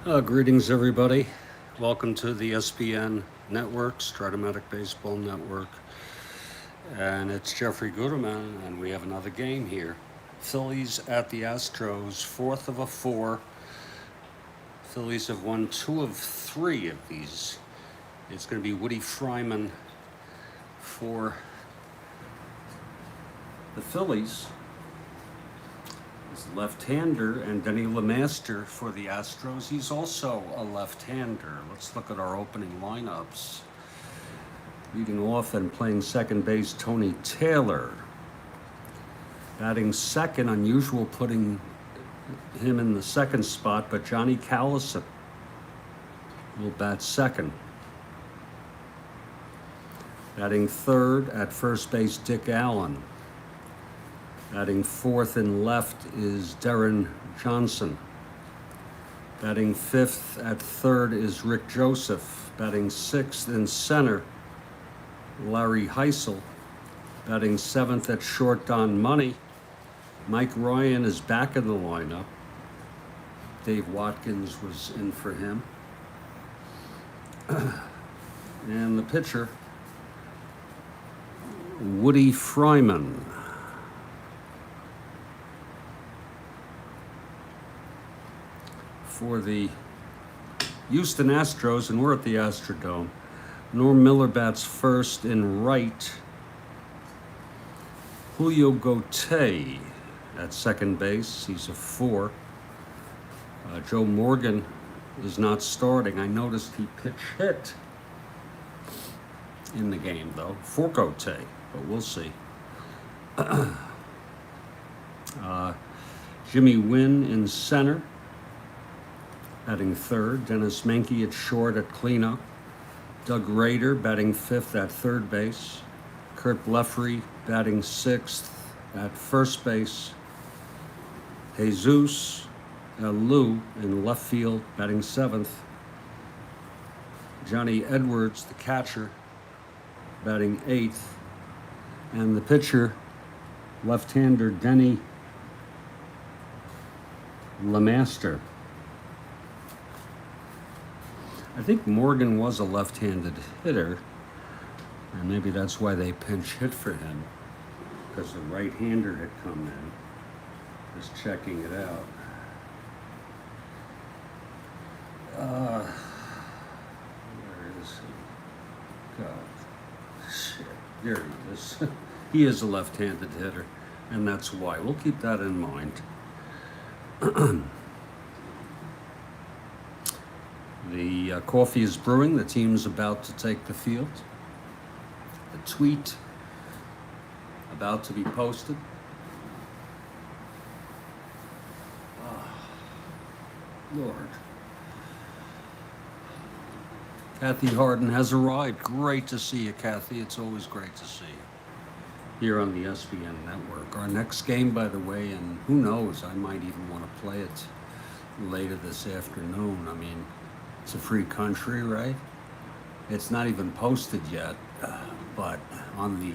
Greetings, everybody. Welcome to the SBN Network, Strat-O-Matic Baseball Network. And it's Jeffrey Guterman, and we have another game here. Phillies at the Astros, fourth of a four. Phillies have won 2 of 3 of these. It's going to be Woody Fryman for the Phillies. Left-hander, and Denny LeMaster for the Astros. He's also a left-hander. Let's look at our opening lineups. Leading off and playing second base, Tony Taylor. Batting second, unusual putting him in the second spot, but Johnny Callison will bat second. Batting third at first base, Dick Allen. Batting fourth and left is Darren Johnson. Batting fifth at third is Rick Joseph. Batting sixth in center, Larry Heisel. Batting seventh at short, Don Money. Mike Ryan is back in the lineup. Dave Watkins was in for him. And the pitcher, Woody Fryman. For the Houston Astros, and we're at the Astrodome. Norm Miller bats first in right. Julio Gote at second base. He's a 4. Joe Morgan is not starting. I noticed he pitch hit in the game, though, for Gote, but we'll see. Jimmy Wynn in center. Batting third, Dennis Menke at short at cleanup. Doug Rader batting fifth at third base. Kurt Blefary batting sixth at first base. Jesus Lou in left field batting seventh. Johnny Edwards, the catcher, batting eighth. And the pitcher, left-hander Denny LeMaster. I think Morgan was a left-handed hitter, and maybe that's why they pinch hit for him, because the right-hander had come in. Just checking it out. Where is he? God, shit, there he is. He is a left-handed hitter, and that's why. We'll keep that in mind. The coffee is brewing. The team's about to take the field. The tweet about to be posted. Lord. Kathy Harden has arrived. Great to see you, Kathy. It's always great to see you here on the SBN Network. Our next game, by the way, and who knows, I might even want to play it later this afternoon. I mean, it's a free country, right? It's not even posted yet, but on the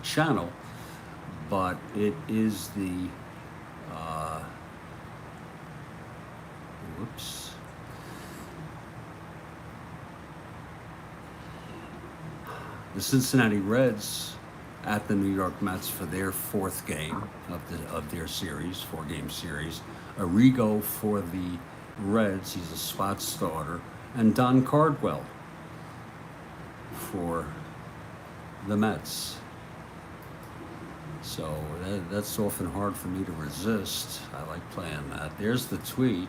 channel, but it is the the Cincinnati Reds at the New York Mets for their fourth game of their series, 4-game series. Arrigo for the Reds, he's a spot starter, and Don Cardwell for the Mets. So that's often hard for me to resist. I like playing that. There's the tweet.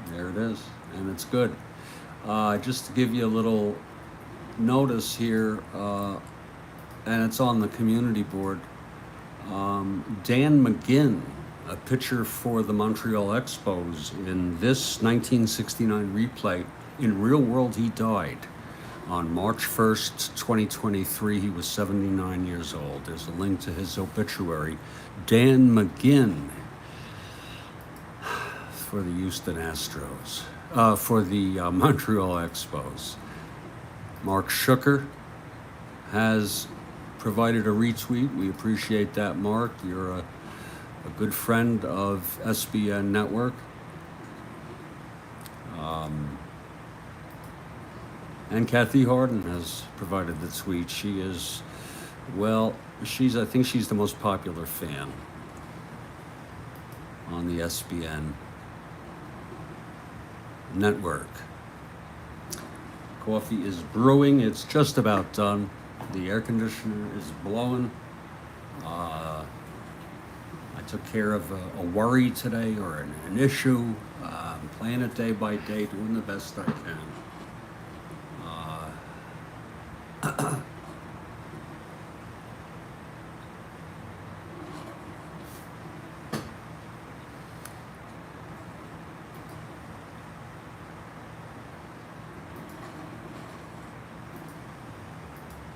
There it is, and it's good. Just to give you a little notice here, and it's on the community board. Dan McGinn, a pitcher for the Montreal Expos, in this 1969 replay, in real world he died on March 1st, 2023. He was 79 years old. There's a link to his obituary. Dan McGinn for the Houston Astros. for the Montreal Expos. Mark Schucker has provided a retweet. We appreciate that, Mark. You're a good friend of SBN Network. And Kathy Harden has provided the tweet. She is, well, I think she's the most popular fan on the SBN network. Coffee is brewing. It's just about done. The air conditioner is blowing. I took care of a worry today, or an issue. I'm playing it day by day, doing the best I can.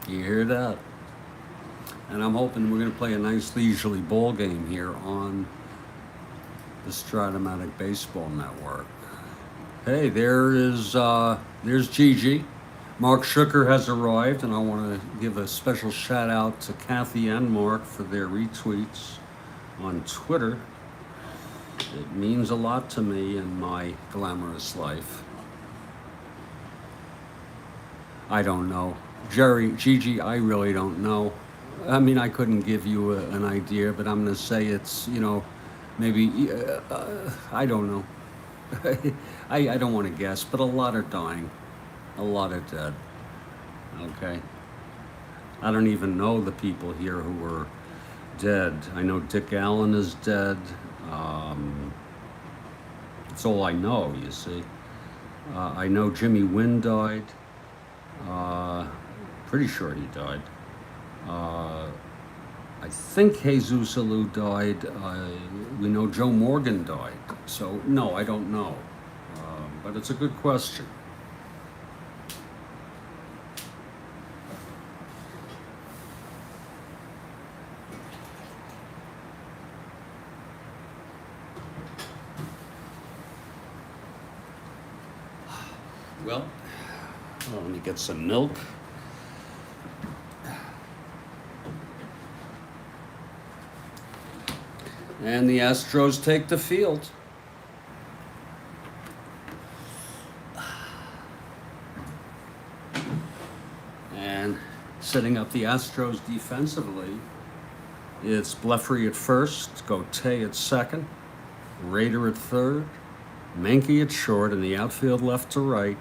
You hear that? And I'm hoping we're going to play a nice leisurely ball game here on the Strat-O-Matic Baseball Network. Hey, there's Gigi. Mark Schucker has arrived, and I want to give a special shout out to Kathy and Mark for their retweets on Twitter. It means a lot to me in my glamorous life. I don't know. Gigi, I really don't know. I mean, I couldn't give you an idea, but I'm going to say it's, maybe, I don't know. I don't want to guess, but a lot are dying. A lot are dead. Okay? I don't even know the people here who were dead. I know Dick Allen is dead. That's all I know, you see. I know Jimmy Wynn died. Pretty sure he died. I think Jesus Alou died. We know Joe Morgan died. So, no, I don't know. But it's a good question. Well, let me get some milk. And the Astros take the field. And setting up the Astros defensively, it's Blefary at first, Gote at second, Rader at third, Menke at short, and the outfield left to right,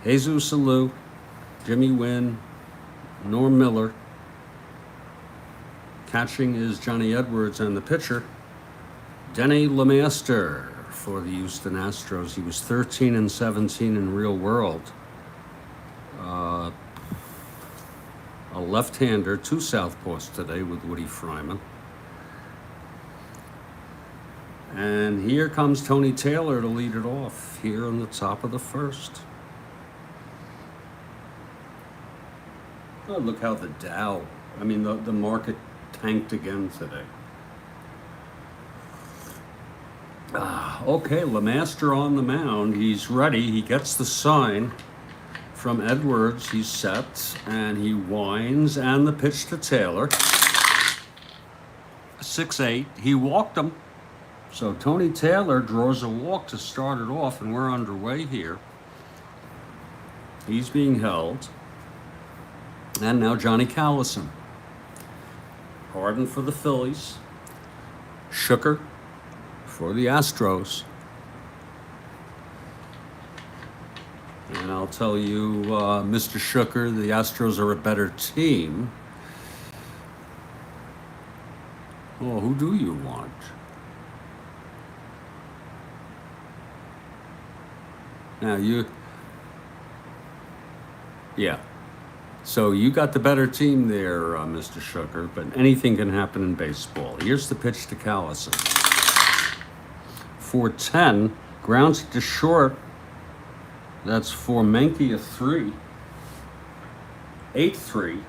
Jesus Alou, Jimmy Wynn, Norm Miller. Catching is Johnny Edwards, and the pitcher, Denny LeMaster for the Houston Astros. He was 13-17 in real world. A left-hander, two southpaws today with Woody Fryman. And here comes Tony Taylor to lead it off here on the top of the first. Oh, look how the Dow, the market tanked again today. Okay, LeMaster on the mound. He's ready. He gets the sign from Edwards. He's set, and he winds, and the pitch to Taylor. 6-8. He walked him. So Tony Taylor draws a walk to start it off, and we're underway here. He's being held. And now Johnny Callison. Harden for the Phillies. Schucker for the Astros. And I'll tell you, Mr. Schucker, the Astros are a better team. Well, who do you want? Now yeah. So you got the better team there, Mr. Schucker, but anything can happen in baseball. Here's the pitch to Callison. 4-10, grounds to short. That's for Menke, a 3. 8-3.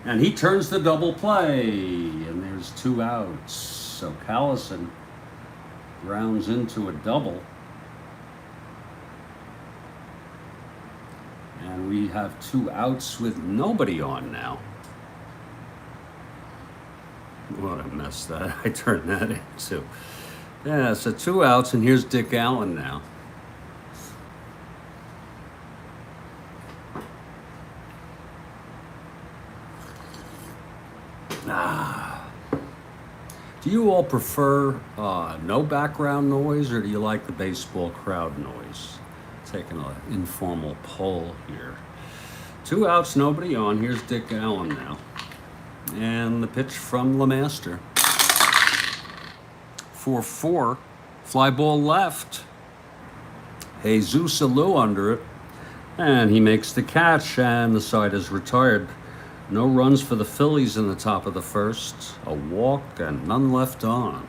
And he turns the double play, and there's 2 outs. So Callison rounds into a double. And we have 2 outs with nobody on now. What a mess that I turned that into. Yeah, so 2 outs, and here's Dick Allen now. Do you all prefer no background noise, or do you like the baseball crowd noise? Taking an informal poll here. 2 outs, nobody on. Here's Dick Allen now. And the pitch from LeMaster. 4-4. Fly ball left. Jesus Alou under it. And he makes the catch, and the side is retired. No runs for the Phillies in the top of the first. A walk and none left on.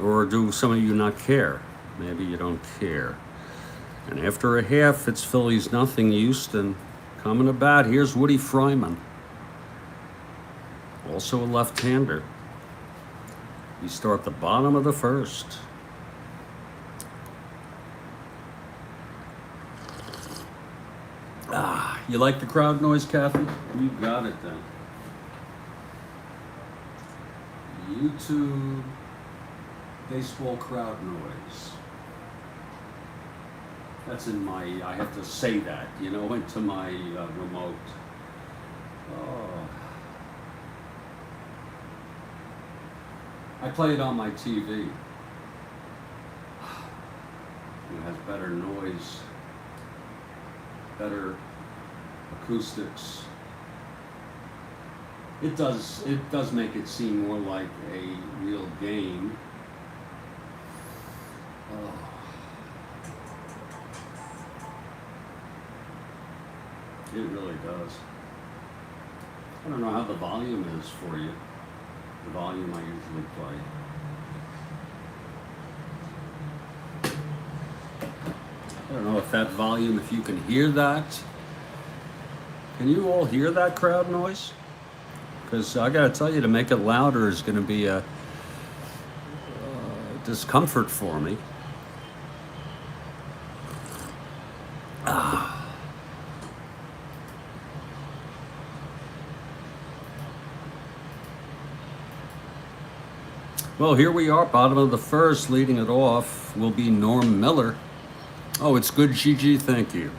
Or do some of you not care? Maybe you don't care. And after a half, it's Phillies nothing, Houston. Coming to bat, here's Woody Fryman. Also a left-hander. We start the bottom of the first. You like the crowd noise, Kathy? You got it then. YouTube baseball crowd noise. That's in my, I have to say that, you know, into my remote. Oh. I play it on my TV. It has better noise, better acoustics. It does make it seem more like a real game. Oh. It really does. I don't know how the volume is for you. The volume I usually play. I don't know if that volume, if you can hear that. Can you all hear that crowd noise? Because I gotta tell you, to make it louder is gonna be a discomfort for me. 'Well, here we are, bottom of the first. Leading it off will be Norm Miller. Oh, it's good, Gigi, thank you.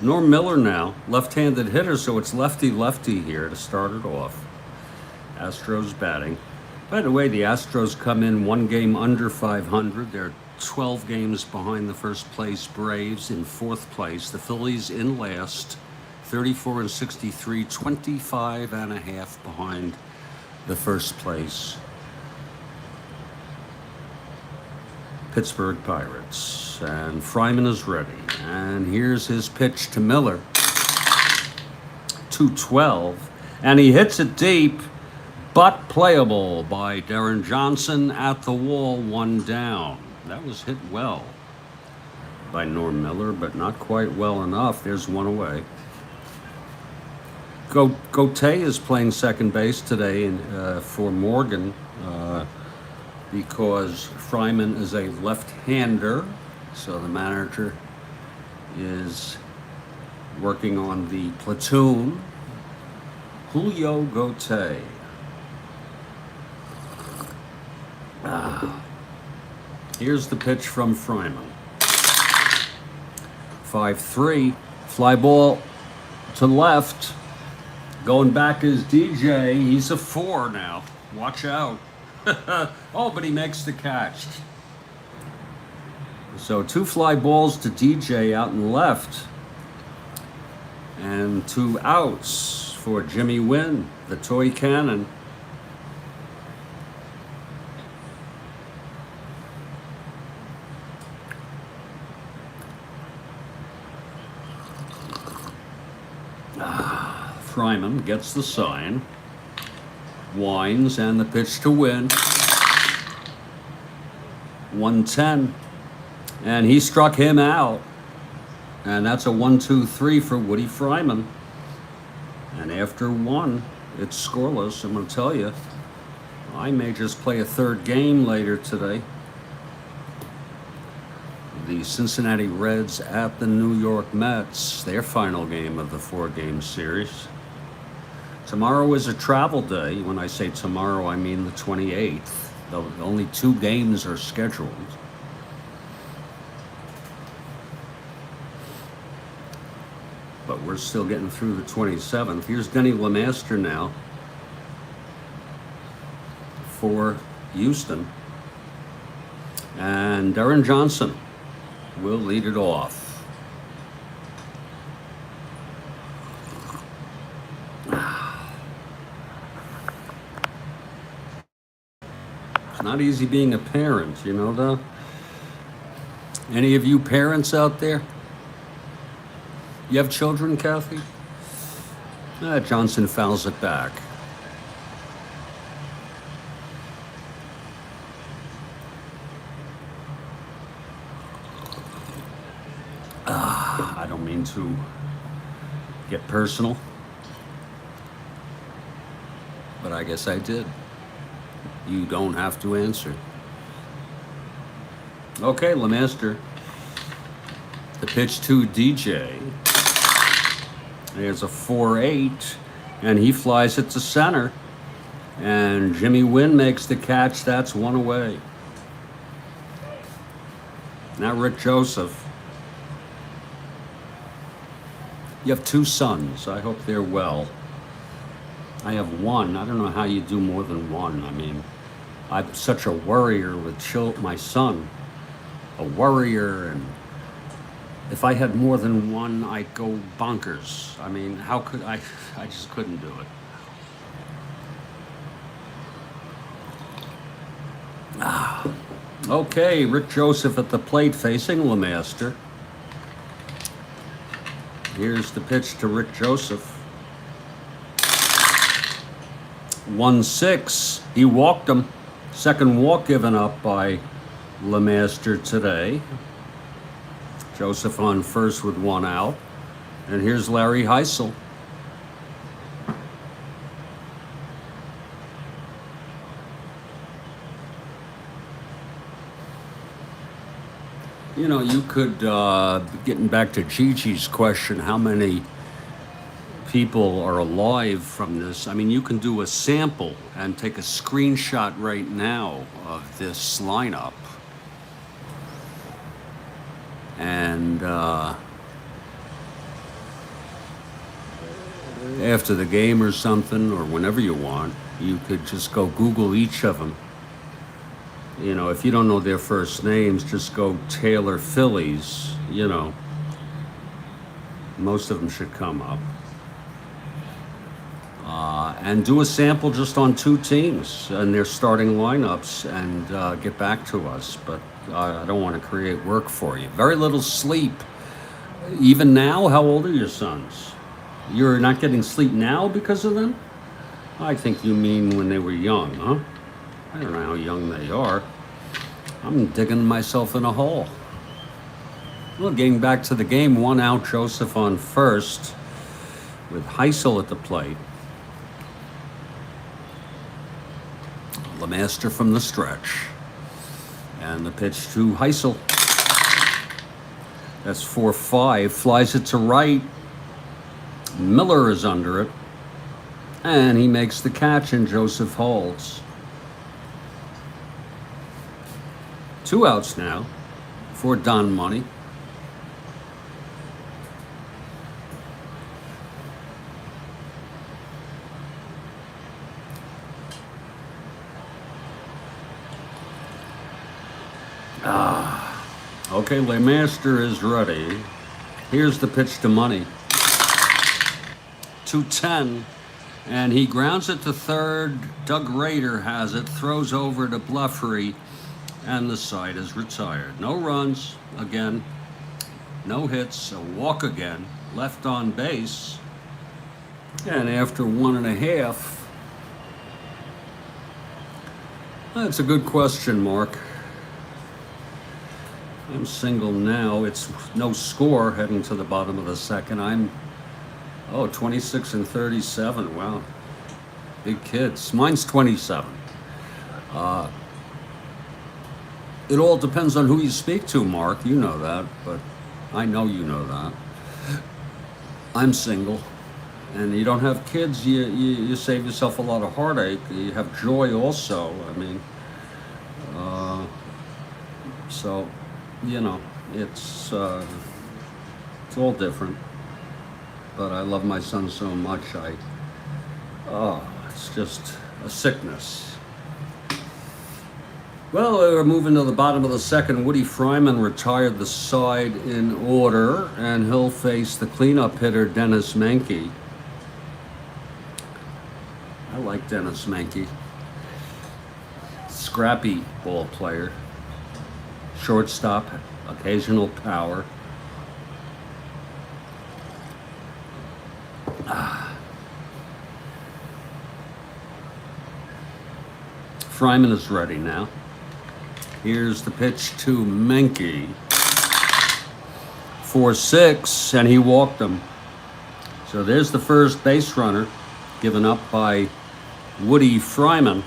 Norm Miller now, left-handed hitter, so it's lefty-lefty here to start it off. Astros batting. By the way, the Astros come in 1 game under 500. They're 12 games behind the first place Braves in 4th place. The Phillies in last, 34 and 63, 25 and a half behind the first place Pittsburgh Pirates. And Fryman is ready. And here's his pitch to Miller. 2-12. And he hits it deep, but playable by Darren Johnson at the wall, 1 down. That was hit well by Norm Miller, but not quite well enough. There's 1 away. Gote is playing second base today for Morgan because Fryman is a left-hander, so the manager is working on the platoon. Julio Gote. Here's the pitch from Fryman. 5-3, fly ball to left. Going back is DJ. He's a 4 now. Watch out. Oh, but he makes the catch. So 2 fly balls to DJ out and left. And 2 outs for Jimmy Wynn, the toy cannon. Fryman gets the sign, winds, and the pitch to Wynn. 110, and he struck him out, and that's a 1-2-3 for Woody Fryman. And after 1, it's scoreless. I'm going to tell you, I may just play a 3rd game later today. the Cincinnati Reds at the New York Mets, their final game of the 4-game series. Tomorrow is a travel day. When I say tomorrow, I mean the 28th. Only 2 games are scheduled. But we're still getting through the 27th. Here's Denny LeMaster now for Houston. And Darren Johnson will lead it off. It's not easy being a parent, you know that? Any of you parents out there? You have children, Kathy? Johnson fouls it back. I don't mean to get personal, but I guess I did. You don't have to answer. Okay, LeMaster. The pitch to DJ. There's a 4-8, and he flies it to center. And Jimmy Wynn makes the catch. That's 1 away. Now Rick Joseph. You have 2 sons. I hope they're well. I have 1. I don't know how you do more than 1. I mean, I'm such a worrier with my son. A worrier, and if I had more than 1, I'd go bonkers. I mean, how could I just couldn't do it. Okay, Rick Joseph at the plate facing LeMaster. Here's the pitch to Rick Joseph. 1-6. He walked him. Second walk given up by LeMaster today. Joseph on first with 1 out. And here's Larry Heisel. You know, you could, getting back to Gigi's question, how many people are alive from this? I mean, you can do a sample and take a screenshot right now of this lineup. And after the game or something, or whenever you want, you could just go Google each of them. You know, if you don't know their first names, just go Taylor Phillies, you know. Most of them should come up. And do a sample just on 2 teams and their starting lineups and get back to us. But I don't want to create work for you. Very little sleep. Even now, how old are your sons? You're not getting sleep now because of them? I think you mean when they were young, huh? I don't know how young they are. I'm digging myself in a hole. Well, getting back to the game, 1 out, Joseph on first with Heisel at the plate. LeMaster from the stretch. And the pitch to Heisel. That's 4-5. Flies it to right. Miller is under it. And he makes the catch, and Joseph holds. 2 outs now for Don Money. Okay, LeMaster is ready. Here's the pitch to Money. 2-10. And he grounds it to third. Doug Rader has it, throws over to Bluffery, and the side is retired. No runs again, no hits, a walk again, left on base. And after 1.5, that's a good question, Mark. I'm single now. It's no score heading to the bottom of the second. I'm 26 and 37. Wow. Big kids. Mine's 27. It all depends on who you speak to, Mark. You know that, but I know you know that. I'm single, and you don't have kids. You save yourself a lot of heartache. You have joy also. I mean, so you know, it's all different. But I love my son so much. It's just a sickness. Well, we're moving to the bottom of the second. Woody Fryman retired the side in order, and he'll face the cleanup hitter, Dennis Menke. I like Dennis Menke. Scrappy ball player. Shortstop, occasional power. Fryman is ready now. Here's the pitch to Menke. 4-6, and he walked him. So there's the first base runner given up by Woody Fryman.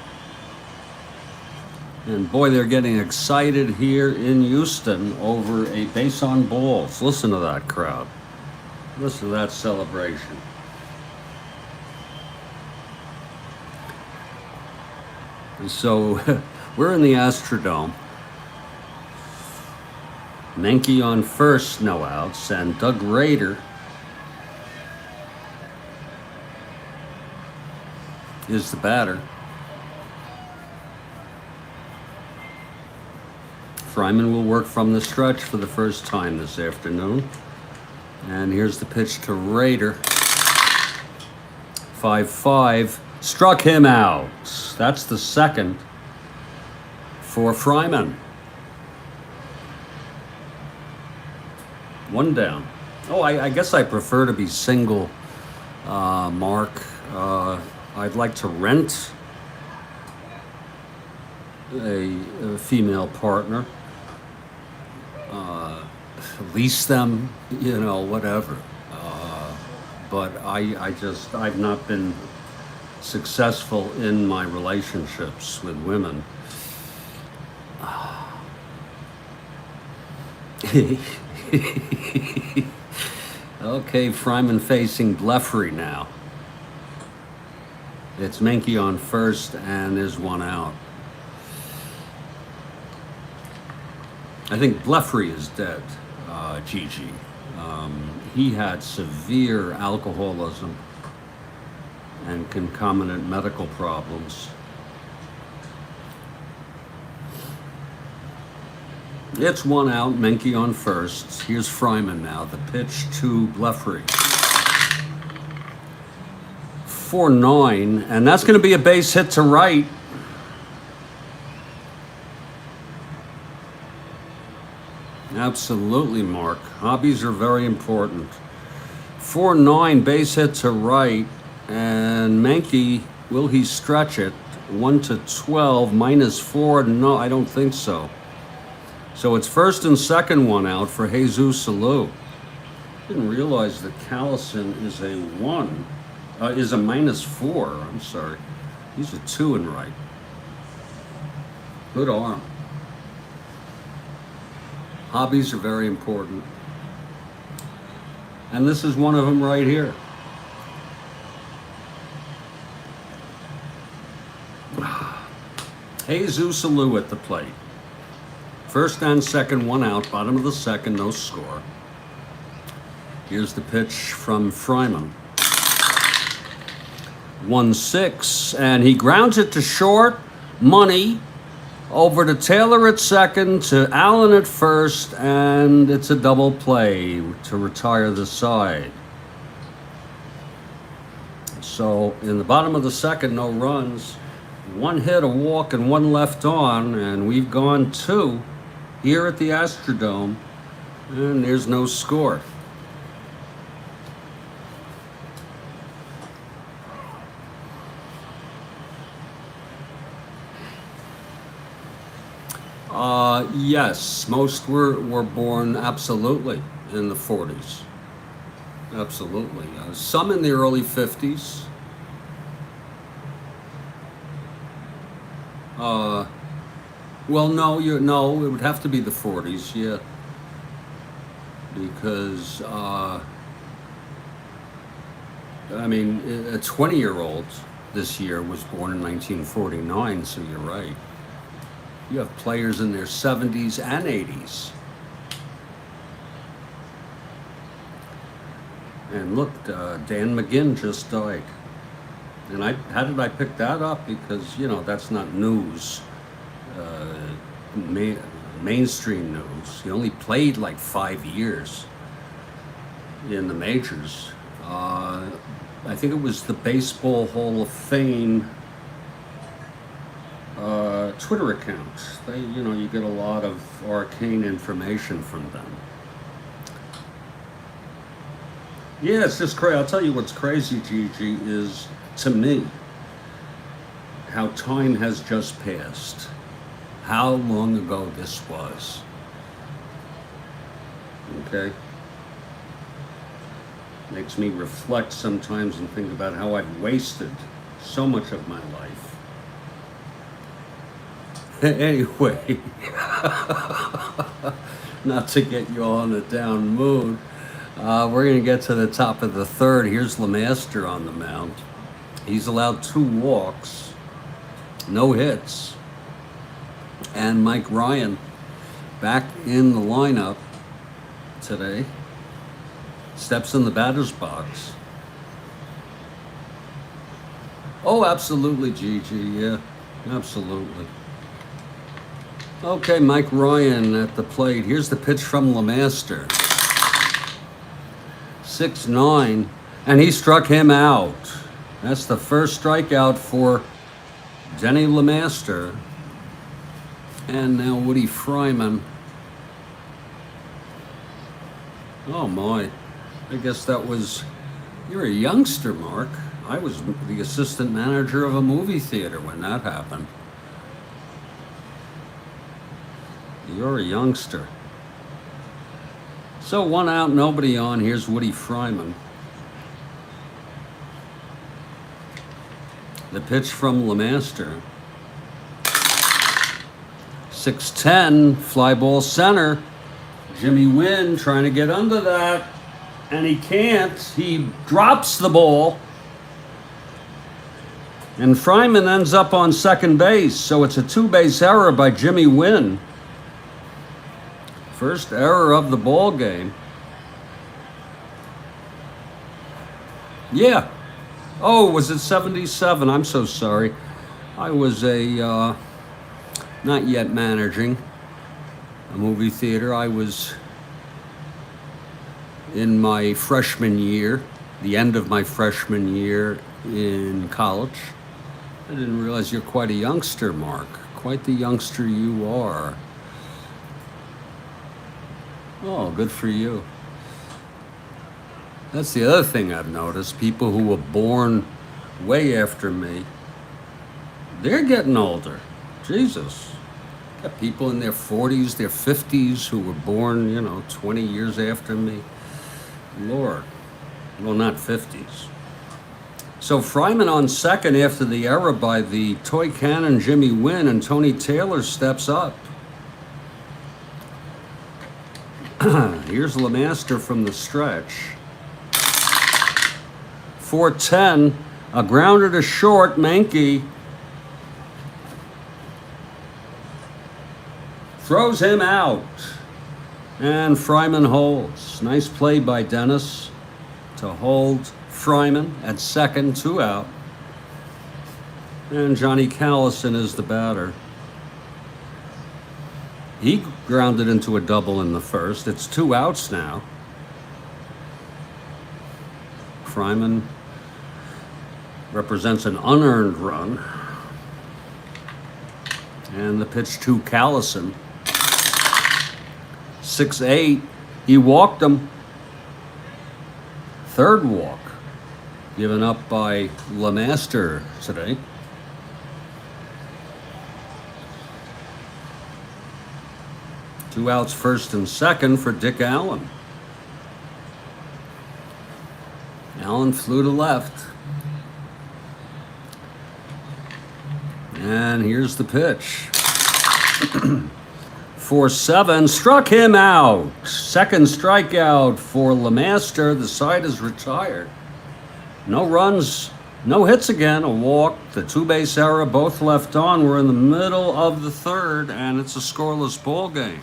And boy, they're getting excited here in Houston over a base on balls. Listen to that crowd. Listen to that celebration. And so we're in the Astrodome. Menke on first, no outs, and Doug Rader is the batter. Fryman will work from the stretch for the first time this afternoon. And here's the pitch to Rader. 5-5. Struck him out. That's the second for Fryman. One down. Oh, I guess I prefer to be single, Mark. I'd like to rent a female partner, lease them, you know, whatever. But I've not been successful in my relationships with women. Okay, Fryman facing Blefary now. It's Menke on first, and there's one out. I think Blefary is dead, Gigi. He had severe alcoholism and concomitant medical problems. It's one out, Menke on first. Here's Fryman now, the pitch to Blefary. 4-9, and that's going to be a base hit to right. Absolutely, Mark. Hobbies are very important. 4-9, base hit to right, and Menke, will he stretch it? 1-12, -4, no, I don't think so. So it's first and second one out for Jesus Alou. Didn't realize that Callison is a -4. I'm sorry. He's a 2 in right. Good arm. Hobbies are very important. And this is one of them right here. Jesus Alou at the plate. First and second, one out, bottom of the second, no score. Here's the pitch from Fryman. 1-6, and he grounds it to short. Money. Over to Taylor at second, to Allen at first, and it's a double play to retire the side. So in the bottom of the second, no runs. One hit, a walk, and one left on, and we've gone 2 here at the Astrodome, and there's no score. Yes, most were born absolutely in the 40s. Absolutely. Some in the early 50s. Well, no, it would have to be the 40s, yeah, because I mean, a 20-year-old this year was born in 1949, so you're right. You have players in their 70s and 80s. And look, Dan McGinn just died. And how did I pick that up? Because, that's not news, mainstream news. He only played like 5 years in the majors. I think it was the Baseball Hall of Fame Twitter account. You get a lot of arcane information from them. Yeah, it's just crazy. I'll tell you what's crazy, Gigi, is to me how time has just passed. How long ago this was. Okay? Makes me reflect sometimes and think about how I've wasted so much of my life. Anyway, not to get you all in a down mood, we're going to get to the top of the third. Here's LeMaster on the mound. He's allowed 2 walks, no hits, and Mike Ryan back in the lineup today. Steps in the batter's box. Oh, absolutely, Gigi. Yeah, absolutely. Okay, Mike Ryan at the plate. Here's the pitch from LeMaster. 6-9, and he struck him out. That's the first strikeout for Denny LeMaster. And now Woody Fryman. Oh my. I guess that was, you're a youngster, Mark. I was the assistant manager of a movie theater when that happened. You're a youngster. So 1 out, nobody on. Here's Woody Fryman. The pitch from LeMaster. 6-10, fly ball center. Jimmy Wynn trying to get under that. And he can't. He drops the ball. And Fryman ends up on second base. So it's a 2-base error by Jimmy Wynn. First error of the ball game. Yeah. Oh, was it 77? I'm so sorry. I was not yet managing a movie theater. I was in my freshman year, the end of my freshman year in college. I didn't realize you're quite a youngster, Mark. Quite the youngster you are. Oh, good for you. That's the other thing I've noticed. People who were born way after me, they're getting older. Jesus. Got people in their 40s, their 50s who were born, 20 years after me. Lord. Well, not 50s. So Fryman on second after the error by the toy cannon Jimmy Wynn, and Tony Taylor steps up. Here's LeMaster from the stretch. 4-10, a grounder to short. Mankey throws him out, and Fryman holds. Nice play by Dennis to hold Fryman at second, 2 out. And Johnny Callison is the batter. He grounded into a double in the first. It's 2 outs now. Fryman represents an unearned run. And the pitch to Callison. 6-8. He walked him. Third walk given up by LeMaster today. Two outs, first and second for Dick Allen. Allen flew to left. And here's the pitch. 4-7, struck him out. Second strikeout for LeMaster. The side is retired. No runs, no hits again, a walk, the two-base error, both left on. We're in the middle of the third, and it's a scoreless ball game.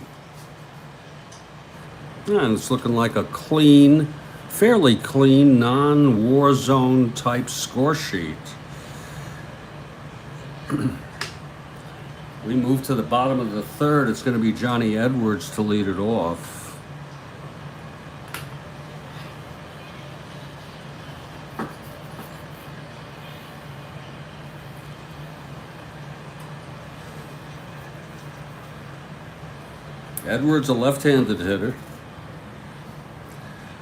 And it's looking like a clean, fairly clean, non-war zone type score sheet. We move to the bottom of the third. It's going to be Johnny Edwards to lead it off. Edwards, a left-handed hitter,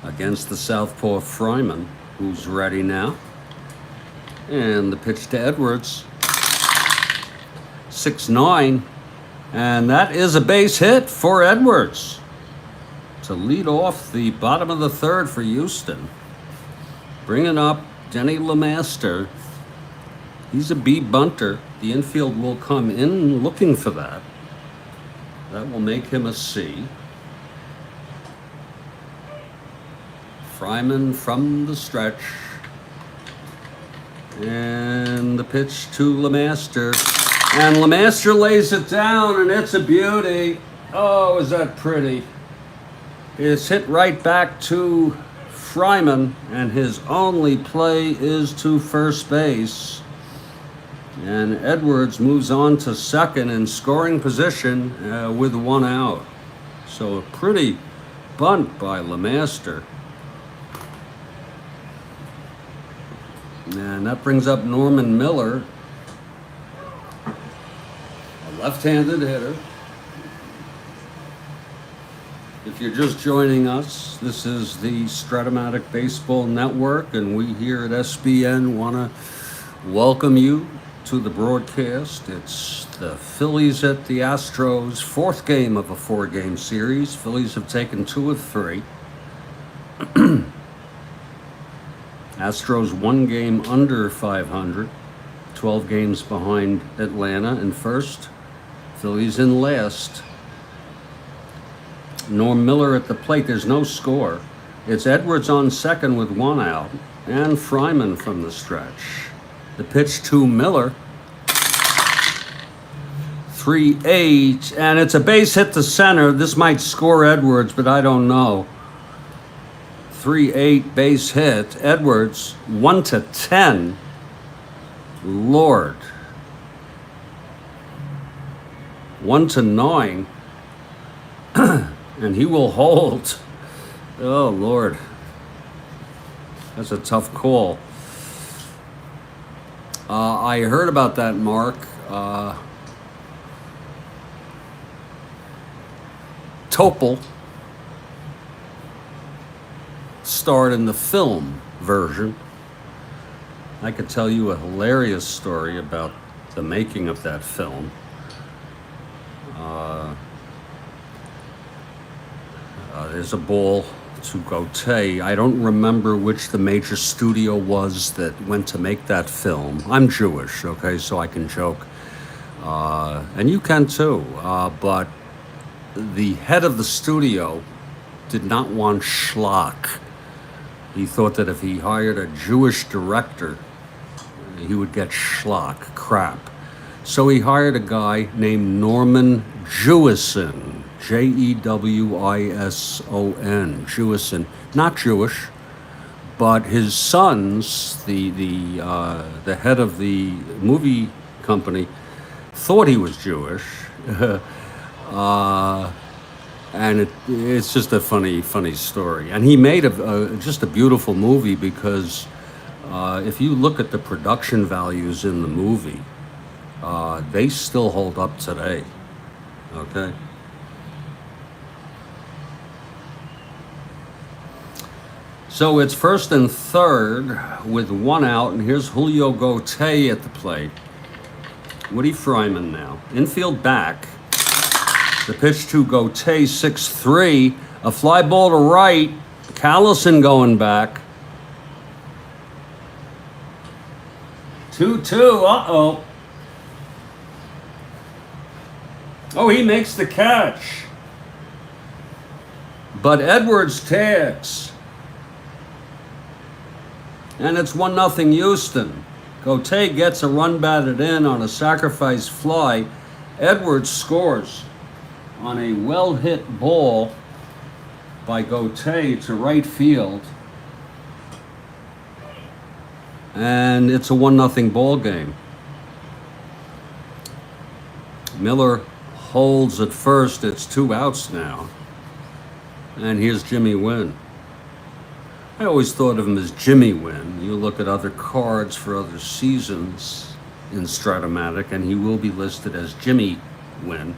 against the southpaw Fryman, who's ready now. And the pitch to Edwards. 6-9, and that is a base hit for Edwards to lead off the bottom of the third for Houston. Bringing up Denny LeMaster. He's a B bunter. The infield will come in looking for that. That will make him a C. Fryman from the stretch. And the pitch to LeMaster. And LeMaster lays it down, and it's a beauty. Oh, is that pretty? It's hit right back to Fryman, and his only play is to first base. And Edwards moves on to second in scoring position with one out. So a pretty bunt by LeMaster. And that brings up Norman Miller, left-handed hitter. If you're just joining us, this is the Strat-O-Matic Baseball Network, and we here at SBN want to welcome you to the broadcast. It's the Phillies at the Astros, fourth game of a four-game series. Phillies have taken 2 of 3. Astros 1 game under 500, 12 games behind Atlanta in first. Phillies in last. Norm Miller at the plate. There's no score. It's Edwards on second with 1 out, and Fryman from the stretch. The pitch to Miller. 3-8, and it's a base hit to center. This might score Edwards, but I don't know. 3-8 base hit. Edwards 1-10. Lord. 1-9, and he will hold. Oh, Lord. That's a tough call. I heard about that, Mark. Topol starred in the film version. I could tell you a hilarious story about the making of that film. There's a ball to Gotay. I don't remember which the major studio was that went to make that film. I'm Jewish, okay, so I can joke. And you can too. But the head of the studio did not want schlock. He thought that if he hired a Jewish director, he would get schlock, crap. So he hired a guy named Norman Jewison, Jewison, Jewison, not Jewish, but his sons, the head of the movie company, thought he was Jewish, and it's just a funny story. And he made just a beautiful movie because if you look at the production values in the movie, they still hold up today. Okay. So it's first and third with 1 out, and here's Julio Gotay at the plate. Woody Fryman now. Infield back. The pitch to Gotay, 6-3. A fly ball to right. Callison going back. 2-2. Uh-oh. Oh, he makes the catch. But Edwards tags. And it's 1-0 Houston. Gauthier gets a run batted in on a sacrifice fly. Edwards scores on a well-hit ball by Gauthier to right field. And it's a 1-0 ball game. Miller holds at first. It's 2 outs now. And here's Jimmy Wynn. I always thought of him as Jimmy Wynn. You look at other cards for other seasons in Strat-O-Matic, and he will be listed as Jimmy Wynn.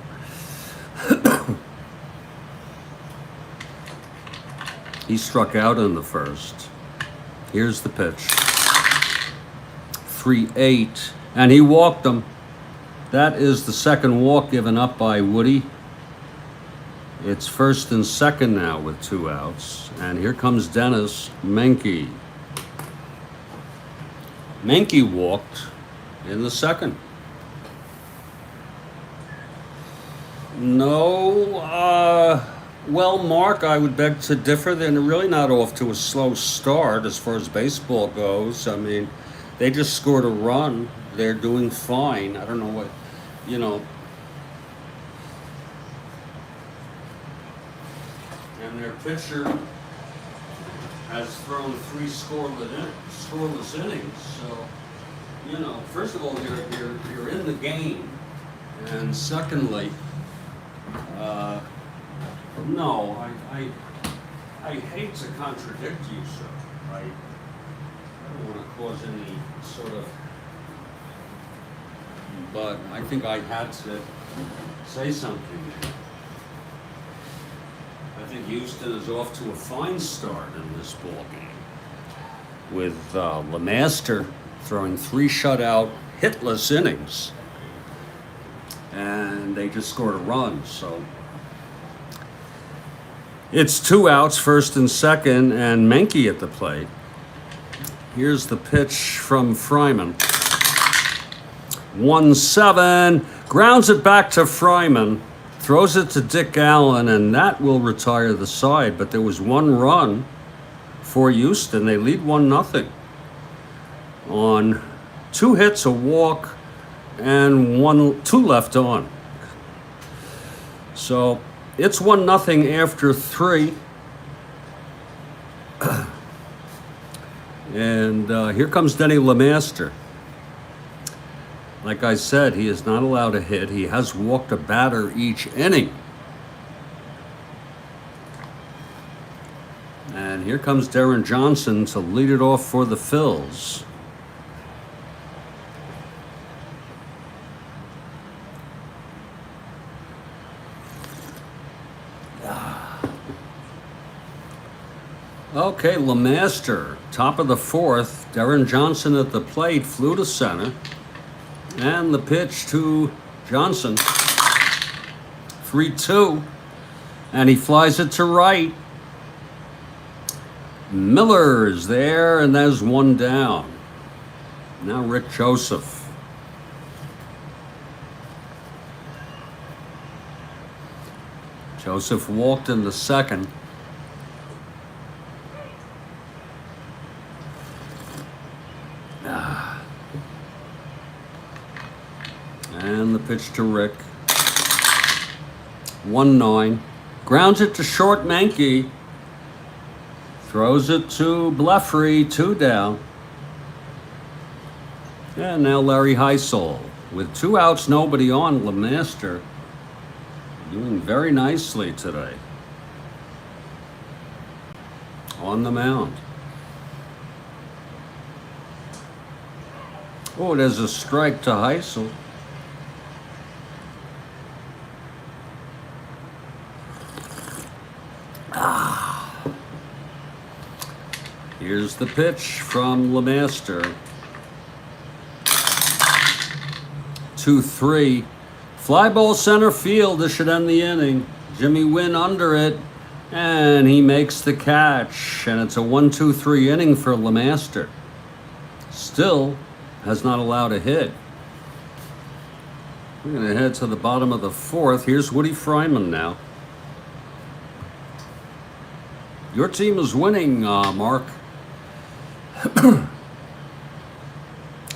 He struck out in the first. Here's the pitch. 3-8, and he walked him. That is the second walk given up by Woody. It's first and second now with 2 outs. And here comes Dennis Menke. Menke walked in the second. No, well, Mark, I would beg to differ. They're really not off to a slow start as far as baseball goes. I mean, they just scored a run. They're doing fine. I don't know what, you know. And their pitcher has thrown 3 scoreless innings. So, you know, first of all, you're in the game, and secondly, no, I hate to contradict you, sir. I don't want to cause any sort of, but I think I had to say something. I think Houston is off to a fine start in this ball game, with LeMaster throwing 3 shutout, hitless innings, and they just scored a run. So it's 2 outs, first and second, and Menke at the plate. Here's the pitch from Fryman. 1-7, grounds it back to Fryman. Throws it to Dick Allen, and that will retire the side. But there was 1 run for Houston. They lead 1-0 on 2 hits, a walk, and 2 left on. So it's 1-0 after 3. And here comes Denny LeMaster. Like I said, he is not allowed to hit. He has walked a batter each inning. And here comes Darren Johnson to lead it off for the Phils. Okay, LeMaster, top of the 4th. Darren Johnson at the plate, flew to center. And the pitch to Johnson. 3-2. And he flies it to right. Miller is there, and there's 1 down. Now Rick Joseph. Joseph walked in the second. And the pitch to Rick. 1-9. Grounds it to short Menke. Throws it to Blefary, 2 down. And now Larry Heisel. With 2 outs, nobody on, LeMaster doing very nicely today on the mound. Oh, there's a strike to Heisel. Here's the pitch from LeMaster. 2-3. Fly ball center field. This should end the inning. Jimmy Wynn under it, and he makes the catch. And it's a 1-2-3 inning for LeMaster. Still has not allowed a hit. We're going to head to the bottom of the fourth. Here's Woody Fryman now. Your team is winning, Mark.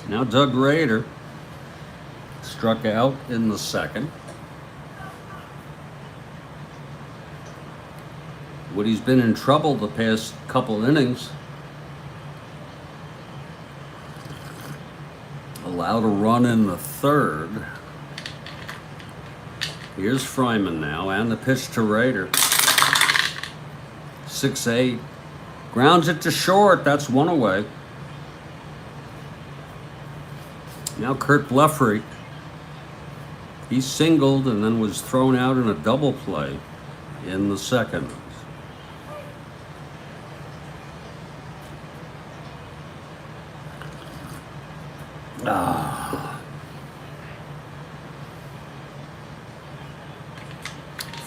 Now Doug Rader struck out in the second. Woody's been in trouble the past couple innings. Allowed a run in the third. Here's Fryman now, and the pitch to Rader. 6-8. Grounds it to short. That's one away. Now Kurt Blefary. He singled and then was thrown out in a double play in the second.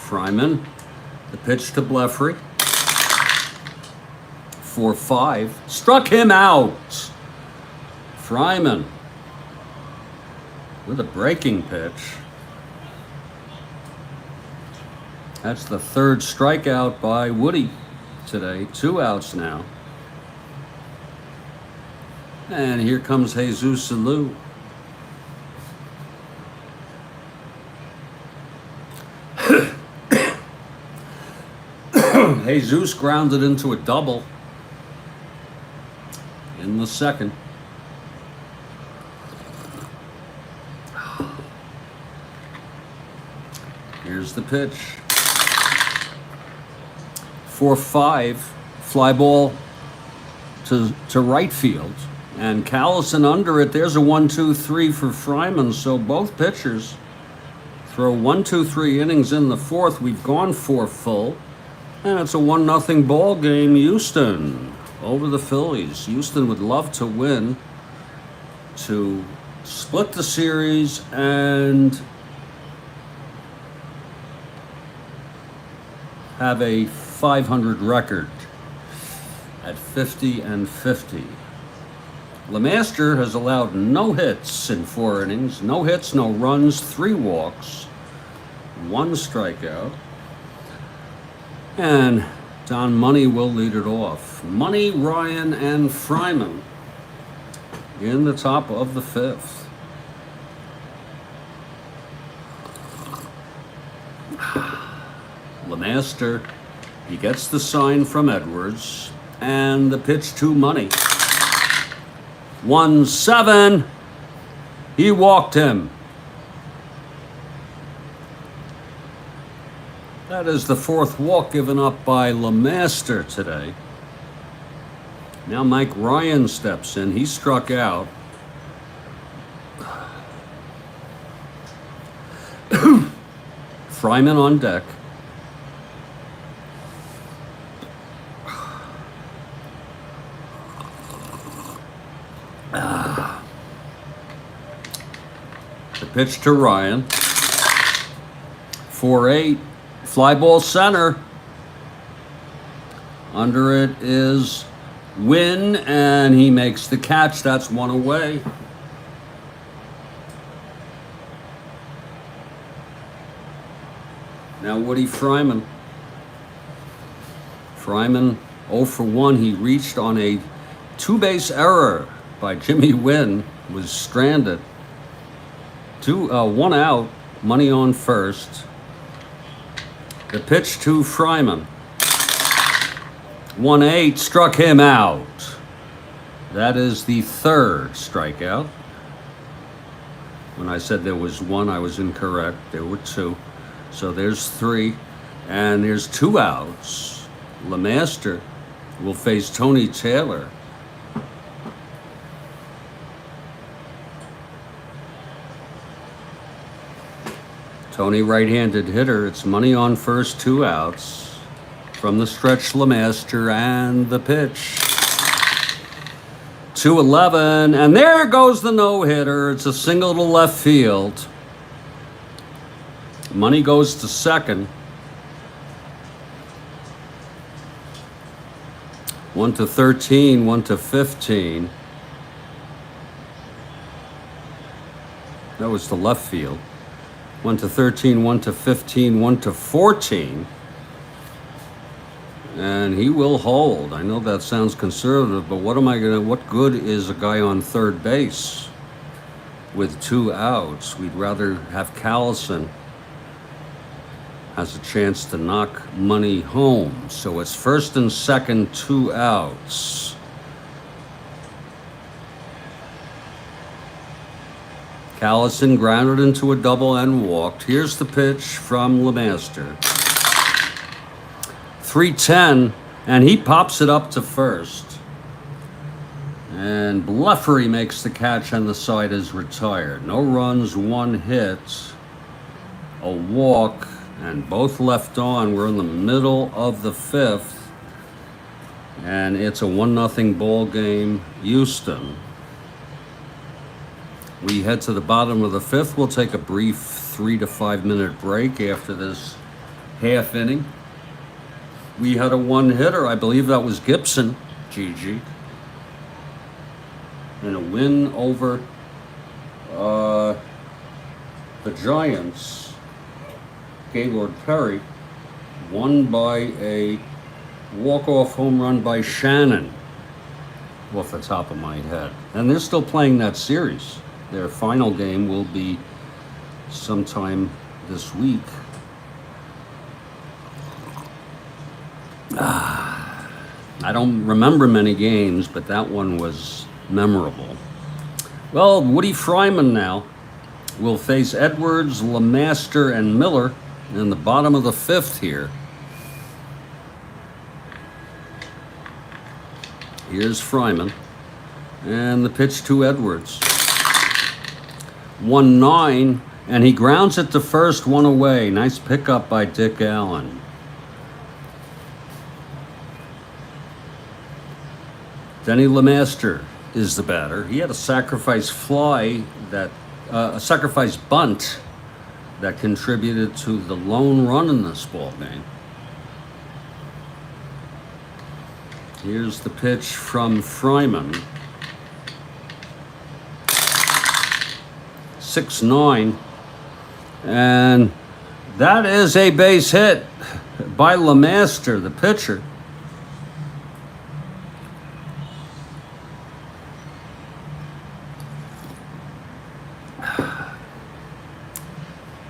Fryman, the pitch to Blefary. 4-5. Struck him out. Fryman with a breaking pitch. That's the third strikeout by Woody today. 2 outs now. And here comes Jesus Alou. Jesus grounded into a double in the second. Here's the pitch. 4-5. Fly ball to right field. And Callison under it. There's a 1-2-3 for Fryman. So both pitchers throw 1-2-3 innings in the fourth. We've gone 4 full. And it's a 1-0 ball game. Houston over the Phillies. Houston would love to win to split the series and have a 500 record at 50-50. LeMaster has allowed no hits in 4 innings. No hits, no runs, 3 walks, 1 strikeout. And Don Money will lead it off. Money, Ryan, and Fryman in the top of the 5th. LeMaster, he gets the sign from Edwards, and the pitch to Money. 1-7. He walked him. That is the 4th walk given up by LeMaster today. Now Mike Ryan steps in. He struck out. Fryman on deck. The pitch to Ryan. 4-8. Fly ball center. Under it is Wynn, and he makes the catch. That's 1 away. Now Woody Fryman. Fryman 0 for 1. He reached on a 2-base error by Jimmy Wynn. Was stranded. 1 out. Money on first. The pitch to Fryman. 1-8, struck him out. That is the 3rd strikeout. When I said there was 1, I was incorrect. There were 2. So there's 3, and there's 2 outs. LeMaster will face Tony Taylor. Tony, right-handed hitter. It's Money on first, 2 outs. From the stretch, LeMaster, and the pitch. 2-11, and there goes the no-hitter. It's a single to left field. Money goes to second. 1-13, 1-15. That was to left field. 1 to 13, 1 to 15, 1 to 14. And he will hold. I know that sounds conservative, but what good is a guy on third base with 2 outs? We'd rather have Callison has a chance to knock money home. So it's first and second, 2 outs. Callison grounded into a double and walked. Here's the pitch from LeMaster. 3-10, and he pops it up to first. And Bleffery makes the catch, and the side is retired. No runs, 1 hit, a walk, and both left on. We're in the middle of the 5th, and it's a 1-0 ball game, Houston. We head to the bottom of the 5th. We'll take a brief 3 to 5 minute break after this half inning. We had a 1-hitter. I believe that was Gibson, GG. And a win over the Giants. Gaylord Perry won by a walk-off home run by Shannon, off the top of my head. And they're still playing that series. Their final game will be sometime this week. I don't remember many games, but that one was memorable. Well, Woody Fryman now will face Edwards, LeMaster, and Miller in the bottom of the 5th here. Here's Fryman, and the pitch to Edwards. 1-9, and he grounds it to first, 1 away. Nice pickup by Dick Allen. Denny LeMaster is the batter. He had a sacrifice fly a sacrifice bunt that contributed to the lone run in this ball game. Here's the pitch from Fryman. 6-9, and that is a base hit by LeMaster, the pitcher.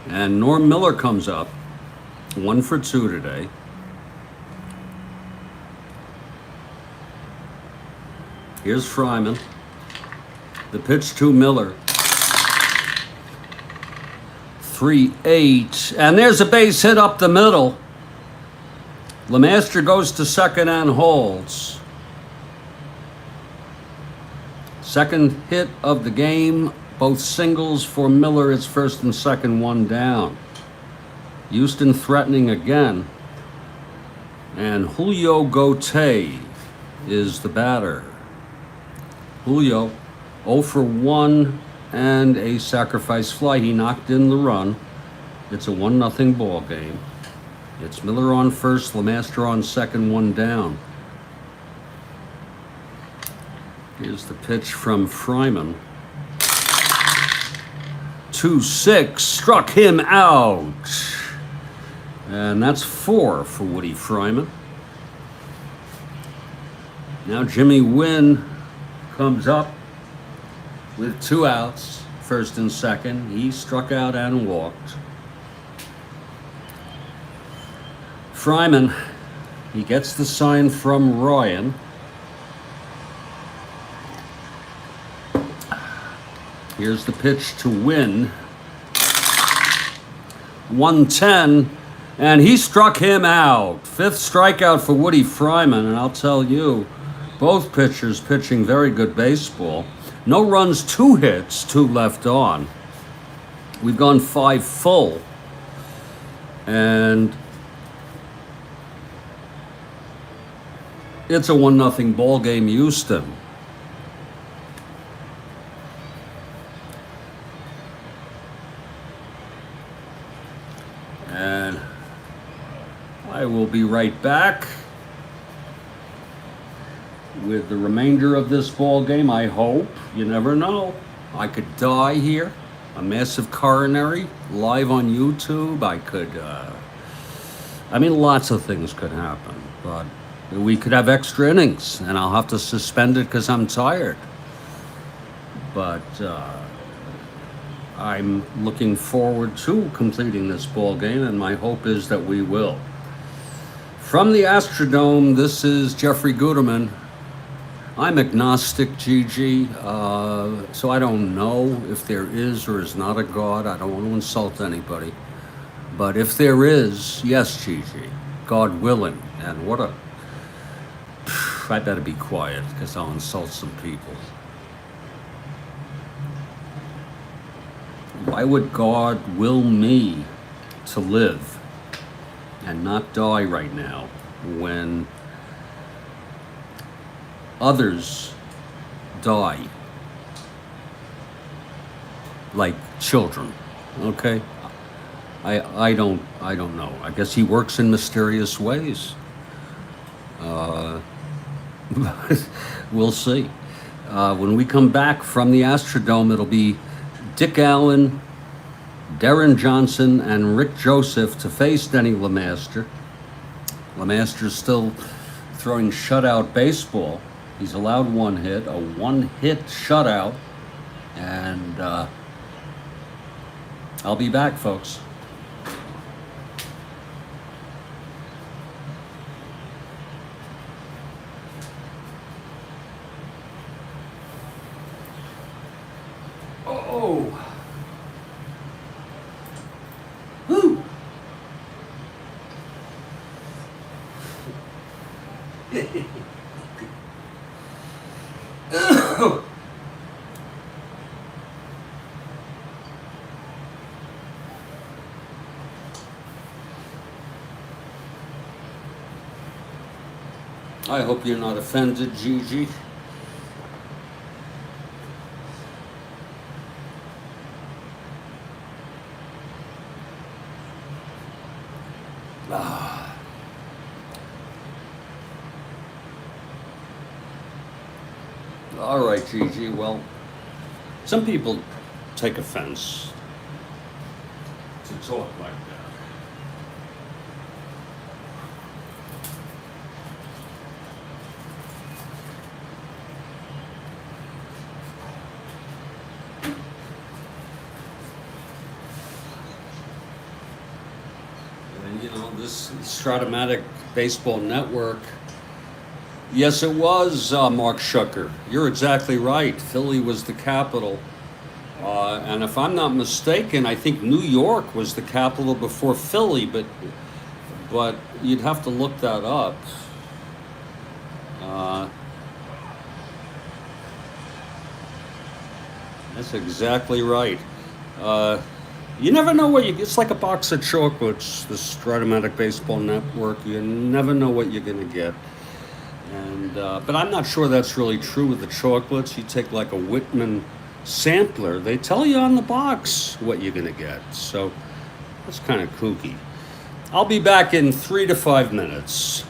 And Norm Miller comes up, 1 for 2 today. Here's Fryman. The pitch to Miller. 3-8, and there's a base hit up the middle. LeMaster goes to second and holds. Second hit of the game. Both singles for Miller. It's first and second, 1 down. Houston threatening again. And Julio Gotay is the batter. Julio 0 for 1 and a sacrifice fly. He knocked in the run. It's a 1-0 ball game. It's Miller on first, LeMaster on second, 1 down. Here's the pitch from Fryman. 2-6, struck him out. And that's 4 for Woody Fryman. Now Jimmy Wynn comes up with 2 outs, first and second. He struck out and walked. Fryman, he gets the sign from Ryan. Here's the pitch to Wynn. 1-10, and he struck him out. 5th strikeout for Woody Fryman, and I'll tell you, both pitchers pitching very good baseball. No runs, 2 hits, 2 left on. We've gone 5 full, and it's a 1-0 ball game, Houston. And I will be right back with the remainder of this ball game. I hope. You never know. I could die here. a massive coronary live on YouTube. I could, lots of things could happen, but we could have extra innings, and I'll have to suspend it because I'm tired. But I'm looking forward to completing this ball game, and my hope is that we will. From the Astrodome, this is Jeffrey Guterman. I'm agnostic, Gigi, so I don't know if there is or is not a God. I don't want to insult anybody. But if there is, yes, Gigi, God willing. And what a... I better be quiet because I'll insult some people. Why would God will me to live and not die right now when others die like children? Okay, I don't know. I guess he works in mysterious ways. We'll see. When we come back from the Astrodome, it'll be Dick Allen, Darren Johnson, and Rick Joseph to face Denny LeMaster. LeMaster's still throwing shutout baseball. He's allowed one hit, a one-hit shutout, and I'll be back, folks. Oh! Woo! I hope you're not offended, Gigi. All right, Gigi. Well, some people take offense to talk like that. And, this Strat-O-Matic Baseball Network, yes, it was Mark Schucker. You're exactly right. Philly was the capital. And if I'm not mistaken, I think New York was the capital before Philly, but you'd have to look that up. That's exactly right. You never know what it's like a box of chocolates, the Strat-O-Matic Baseball Network. You never know what you're going to get. And but I'm not sure that's really true with the chocolates. You take like a Whitman sampler, they tell you on the box what you're going to get. So that's kind of kooky. I'll be back in 3 to 5 minutes.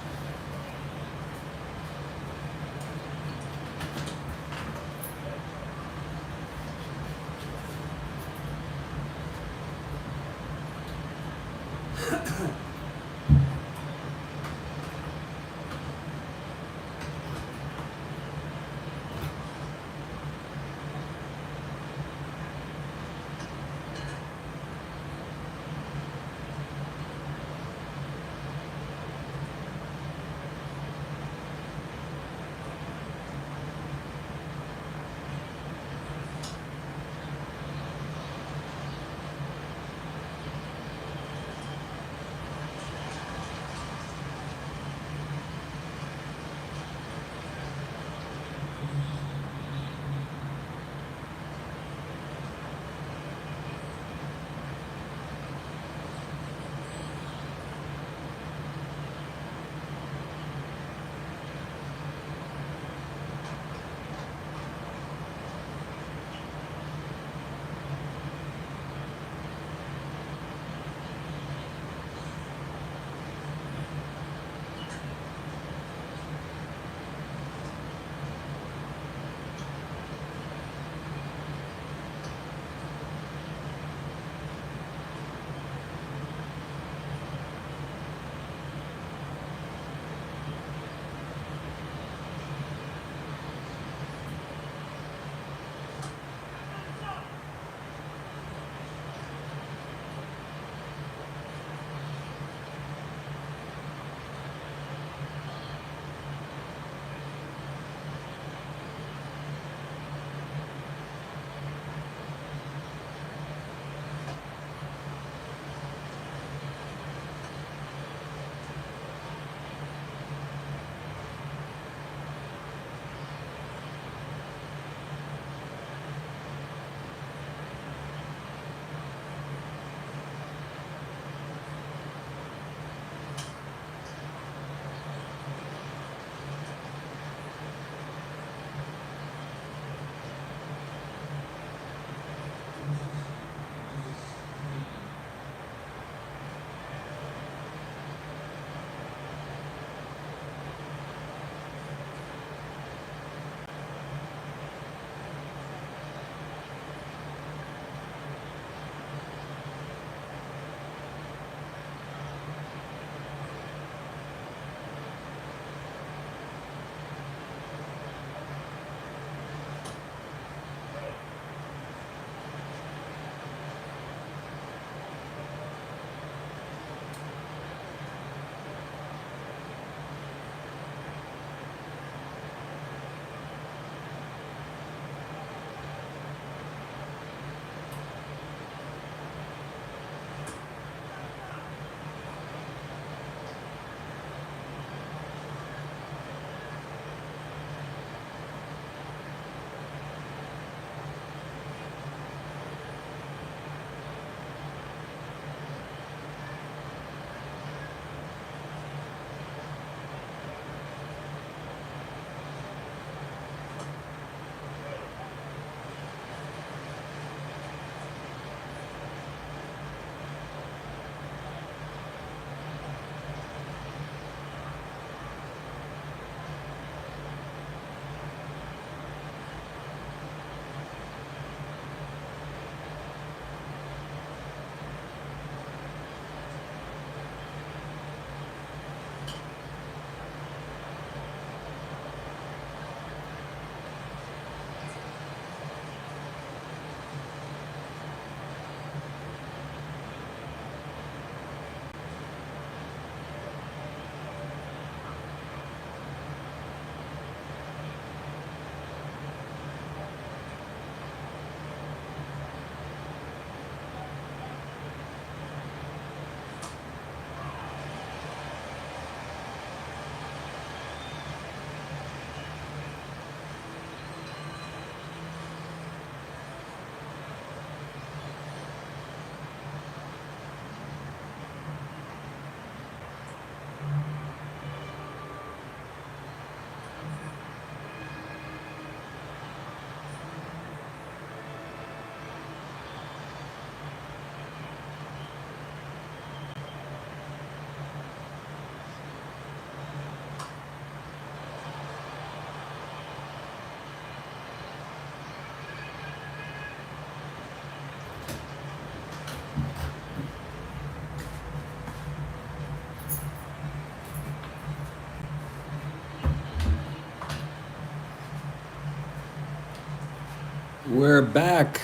We're back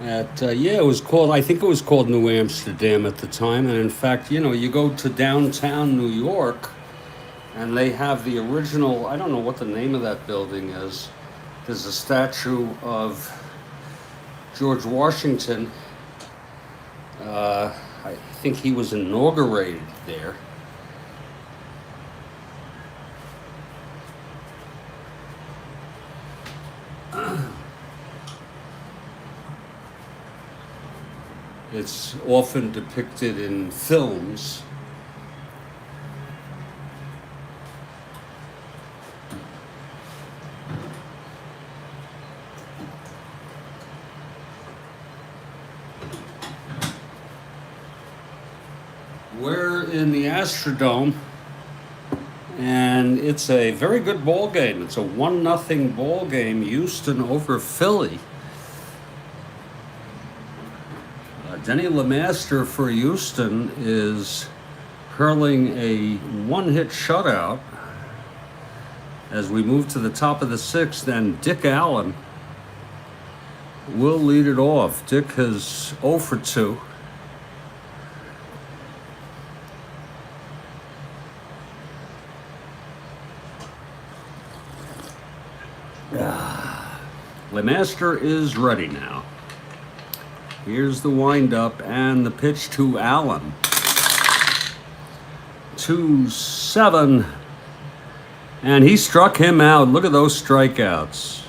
at, yeah, it was called, I think it was called New Amsterdam at the time. And in fact, you know, you go to downtown New York and they have the original, I don't know what the name of that building is. There's a statue of George Washington. I think he was inaugurated there. It's often depicted in films. We're in the Astrodome, and it's a very good ball game. It's a 1-0 ball game, Houston over Philly. Denny LeMaster for Houston is hurling a one-hit shutout. As we move to the top of the sixth, and Dick Allen will lead it off. Dick has 0 for 2. LeMaster is ready now. Here's the windup and the pitch to Allen. 2-7. And he struck him out. Look at those strikeouts.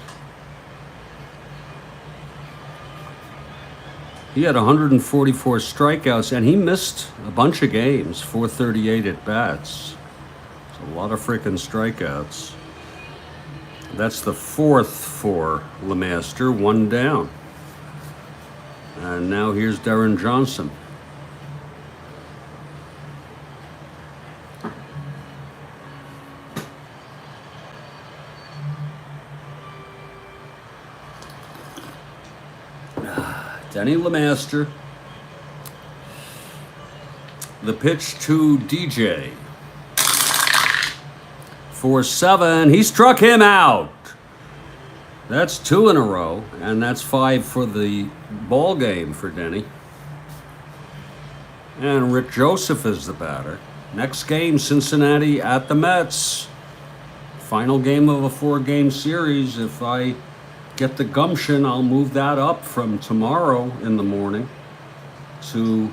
He had 144 strikeouts, and he missed a bunch of games, 438 at bats. It's a lot of freaking strikeouts. That's the 4th for LeMaster, 1 down. And now here's Darren Johnson. Denny LeMaster. The pitch to DJ. 4-7. He struck him out. That's 2 in a row, and that's 5 for the ball game for Denny. And Rick Joseph is the batter. Next game, Cincinnati at the Mets. Final game of a 4-game series. If I get the gumption, I'll move that up from tomorrow in the morning to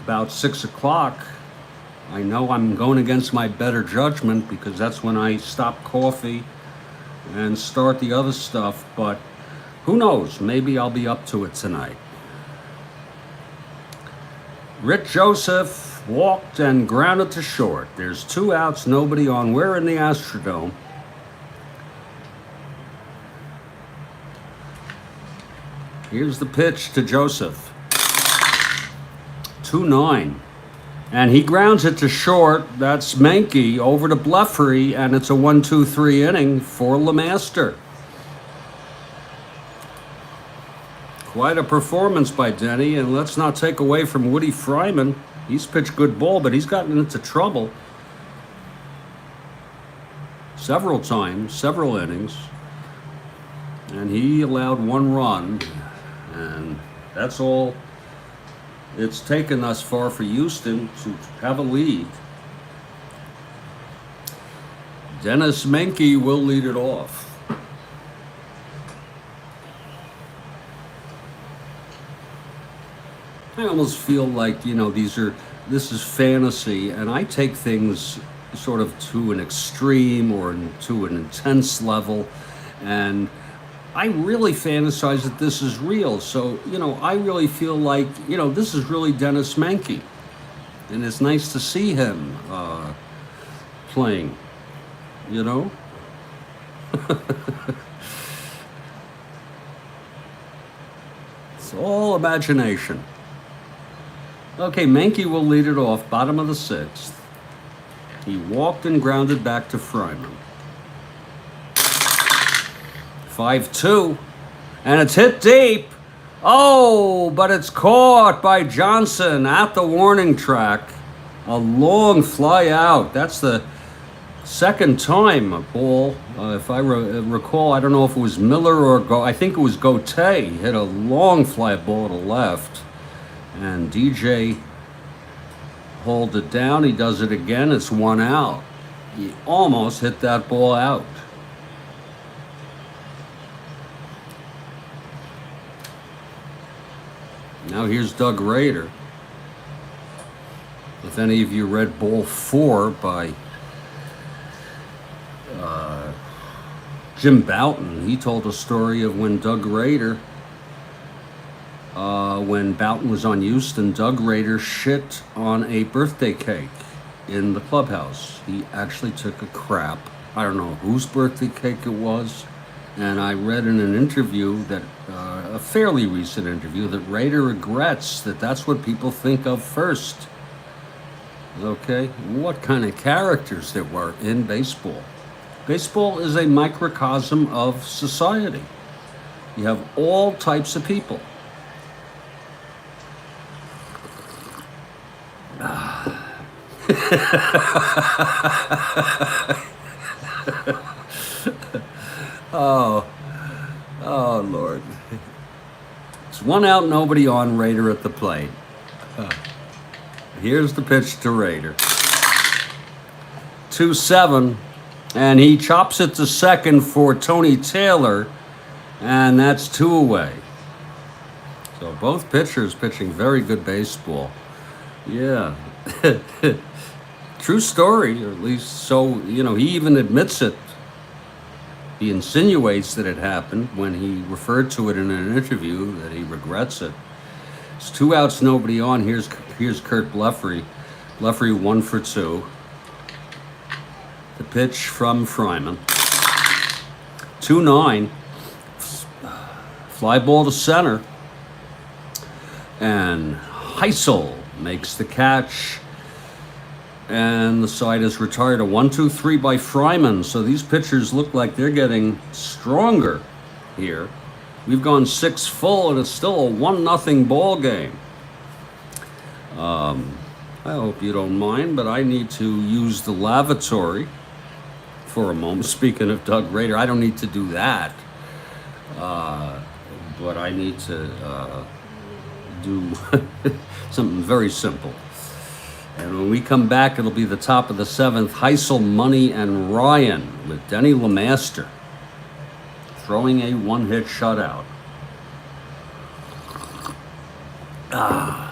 about 6 o'clock. I know I'm going against my better judgment because that's when I stop coffee and start the other stuff, but who knows? Maybe I'll be up to it tonight. Rick Joseph walked and grounded to short. There's 2 outs, nobody on. We're in the Astrodome. Here's the pitch to Joseph. 2-9. And he grounds it to short. That's Menke over to Bleffery, and it's a 1-2-3 inning for LeMaster. Quite a performance by Denny, and let's not take away from Woody Fryman. He's pitched good ball, but he's gotten into trouble several times, several innings, and he allowed 1 run, and that's all it's taken thus far for Houston to have a lead. Dennis Menke will lead it off. I almost feel like, you know, this is fantasy, and I take things sort of to an extreme or to an intense level, and I really fantasize that this is real. So, you know, I really feel like, you know, this is really Dennis Menke. And it's nice to see him playing, you know? It's all imagination. Okay, Menke will lead it off, bottom of the 6th. He walked and grounded back to Fryman. 5-2, and it's hit deep. Oh, but it's caught by Johnson at the warning track. A long fly out. That's the Second time a ball, if I recall, I don't know if it was Miller or I think it was Gote, hit a long fly ball to left, and DJ hauled it down. He does it again. It's 1 out. He almost hit that ball out. Now here's Doug Rader. If any of you read Ball 4 by Jim Bouton, he told a story of when Doug Rader, when Bouton was on Houston, Doug Rader shit on a birthday cake in the clubhouse. He actually took a crap. I don't know whose birthday cake it was. And I read in an interview that, a fairly recent interview, that Rader regrets that that's what people think of first. Okay, what kind of characters there were in baseball. Baseball is a microcosm of society. You have all types of people. Oh, Lord. It's 1 out, nobody on, Rader at the plate. Here's the pitch to Rader. 2-7, and he chops it to second for Tony Taylor, and that's 2 away. So both pitchers pitching very good baseball. Yeah. True story, or at least so, he even admits it. He insinuates that it happened when he referred to it in an interview, that he regrets it. It's 2 outs, nobody on. Here's Kurt Blefary. Blefary 1 for 2. The pitch from Fryman. 2-9. Fly ball to center. And Heisel makes the catch. And the side is retired. A 1-2-3 by Fryman. So these pitchers look like they're getting stronger here. We've gone 6 full, and it's still a 1-0 ball game. I hope you don't mind, but I need to use the lavatory for a moment. Speaking of Doug Rader, I don't need to do that. But I need to do something very simple. And when we come back, it'll be the top of the 7th. Heisel, Money, and Ryan with Denny LeMaster throwing a 1-hit shutout. Oh.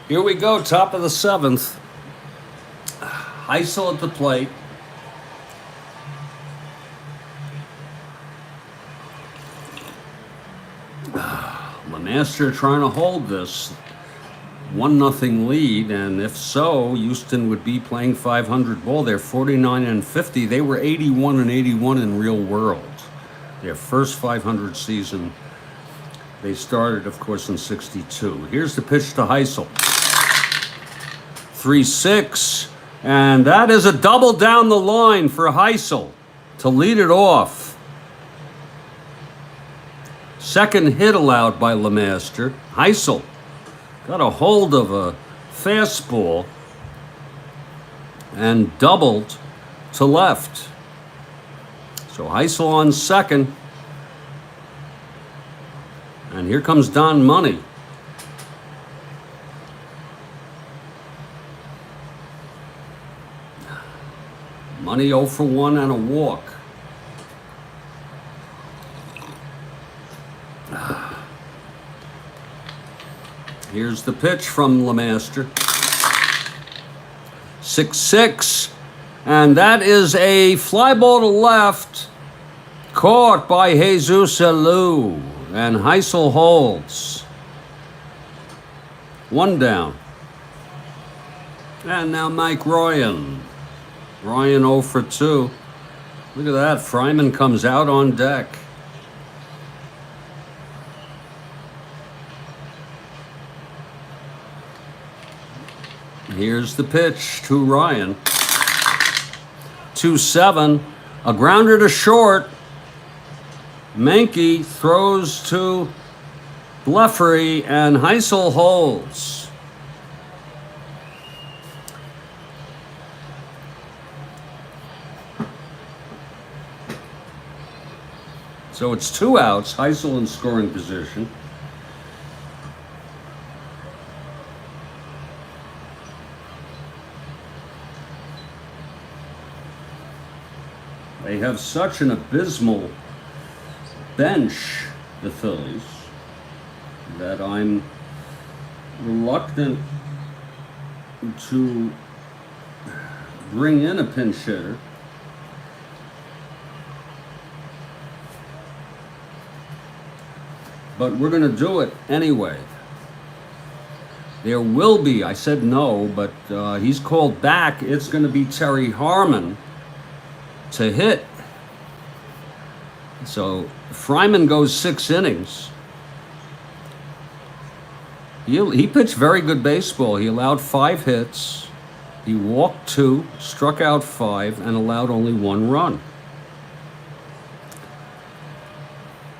Here we go, top of the 7th. Heisel at the plate. LeMaster trying to hold this 1-0 lead, and if so, Houston would be playing 500 ball. They're 49-50. They were 81-81 in real world. Their first 500 season. They started, of course, in 62. Here's the pitch to Heisel. 3-6, and that is a double down the line for Heisel to lead it off. Second hit allowed by LeMaster. Heisel got a hold of a fastball and doubled to left. So Heisel on second. And here comes Don Money. Money 0 for 1 and a walk. Here's the pitch from LeMaster. 6-6, And that is a fly ball to left, caught by Jesus Alou, and Heisel holds. 1 down. And now Mike Ryan. Ryan 0 for 2. Look at that. Fryman comes out on deck. Here's the pitch to Ryan. 2-7. A grounder to short. Mankey throws to Bleffery, and Heisel holds. So it's 2 outs. Heisel in scoring position. They have such an abysmal bench, the Phillies, that I'm reluctant to bring in a pinch hitter. But we're going to do it anyway. There will be, I said no, but he's called back. It's going to be Terry Harmon to hit. So Fryman goes 6 innings. He pitched very good baseball. He allowed 5 hits. He walked 2, struck out 5, and allowed only 1 run.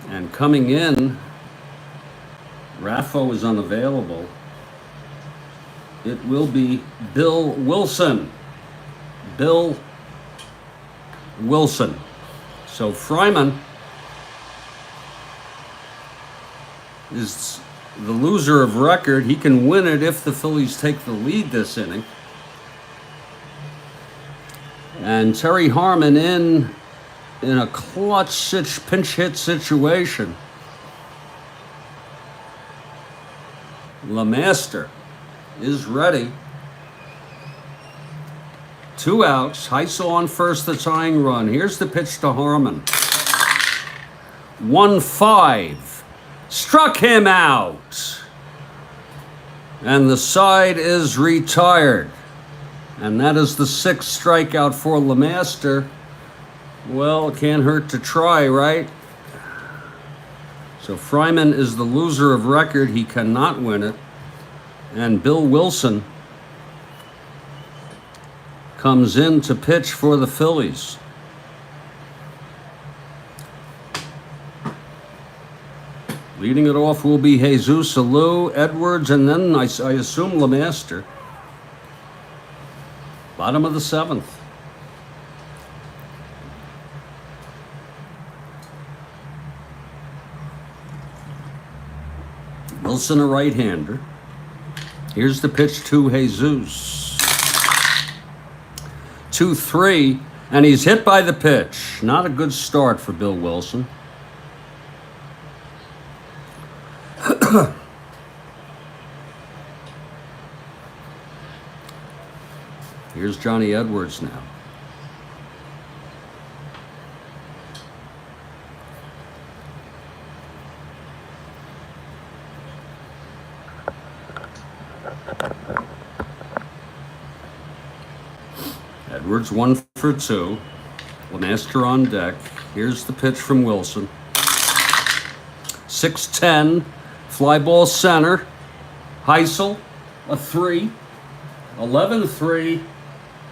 And coming in, Raffo is unavailable. It will be Bill Wilson. Bill Wilson. So Fryman is the loser of record. He can win it if the Phillies take the lead this inning. And Terry Harmon in a clutch pinch hit situation. LeMaster is ready. 2 outs. Heisel on first, the tying run. Here's the pitch to Harmon. 1-5. Struck him out. And the side is retired. And that is the 6th strikeout for LeMaster. Well, it can't hurt to try, right? So Fryman is the loser of record. He cannot win it. And Bill Wilson comes in to pitch for the Phillies. Leading it off will be Jesus Alou, Edwards, and then I assume LeMaster. Bottom of the 7th. Wilson, a right-hander. Here's the pitch to Jesus. 2-3, and he's hit by the pitch. Not a good start for Bill Wilson. Here's Johnny Edwards now. Edwards 1 for 2. LeMaster on deck. Here's the pitch from Wilson. 6-10. Fly ball center. Heisel, a 3. 11-3.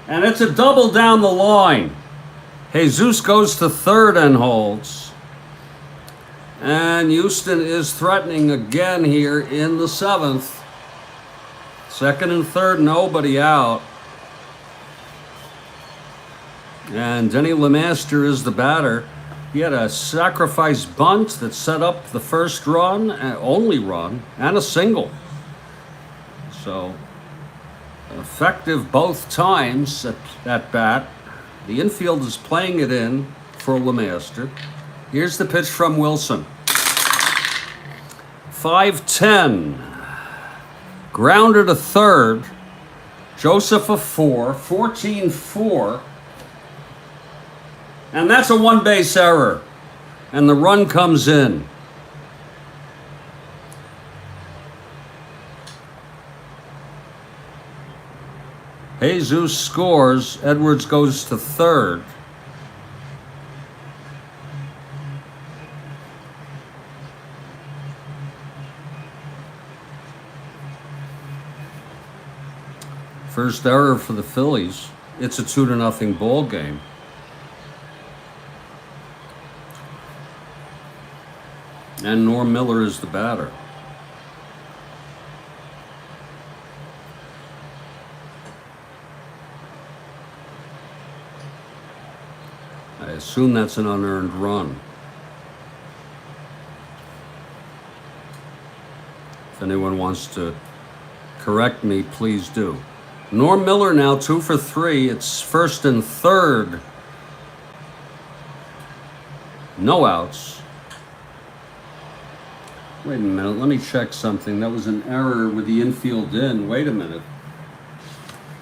And it's a double down the line. Jesus goes to third and holds. And Houston is threatening again here in the 7th. Second and third, nobody out. And Denny LeMaster is the batter. He had a sacrifice bunt that set up the first run, only run, and a single. So effective both times at bat. The infield is playing it in for LeMaster. Here's the pitch from Wilson. 5-10. Grounder to third. Joseph a 4. 14-4. And that's a one-base error. And the run comes in. Jesus scores. Edwards goes to third. First error for the Phillies. It's a 2-0 ball game. And Norm Miller is the batter. I assume that's an unearned run. If anyone wants to correct me, please do. Norm Miller now 2 for 3. It's first and third. No outs. Wait a minute, let me check something. That was an error with the infield in. Wait a minute.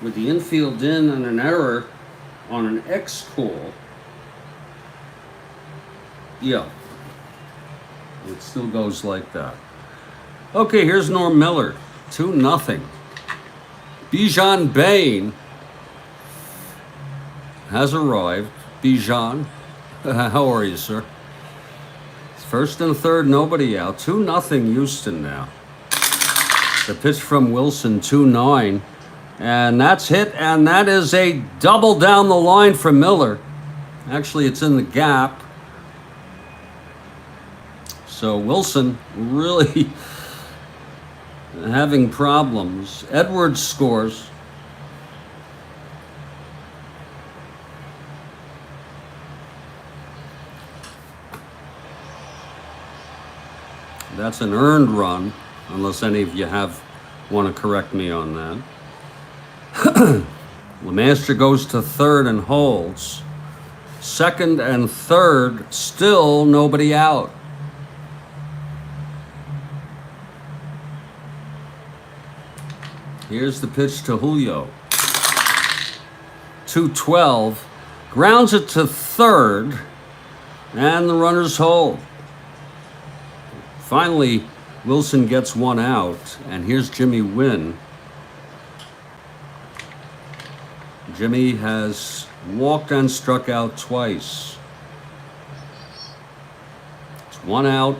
With the infield in and an error on an X call. Yeah. It still goes like that. Okay, here's Norm Miller. 2-0. Bijan Bain has arrived. Bijan, how are you, sir? First and third, nobody out. 2-0 Houston now. The pitch from Wilson, 2-9. And that's hit, and that is a double down the line for Miller. Actually, it's in the gap. So Wilson really having problems. Edwards scores. That's an earned run, unless any of you want to correct me on that. LeMaster goes to third and holds. Second and third, still nobody out. Here's the pitch to Julio. 2-12, grounds it to third, and the runners hold. Finally, Wilson gets one out, and here's Jimmy Wynn. Jimmy has walked and struck out twice. It's one out,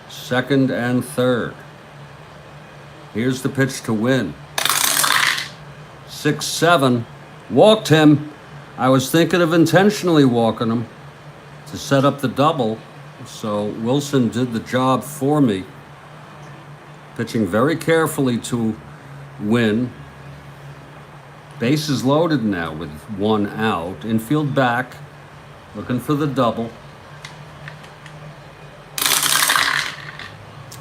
second and third. Here's the pitch to Wynn. 6-7, walked him. I was thinking of intentionally walking him to set up the double. So Wilson did the job for me. Pitching very carefully to Wynn. Bases loaded now with one out. Infield back, looking for the double.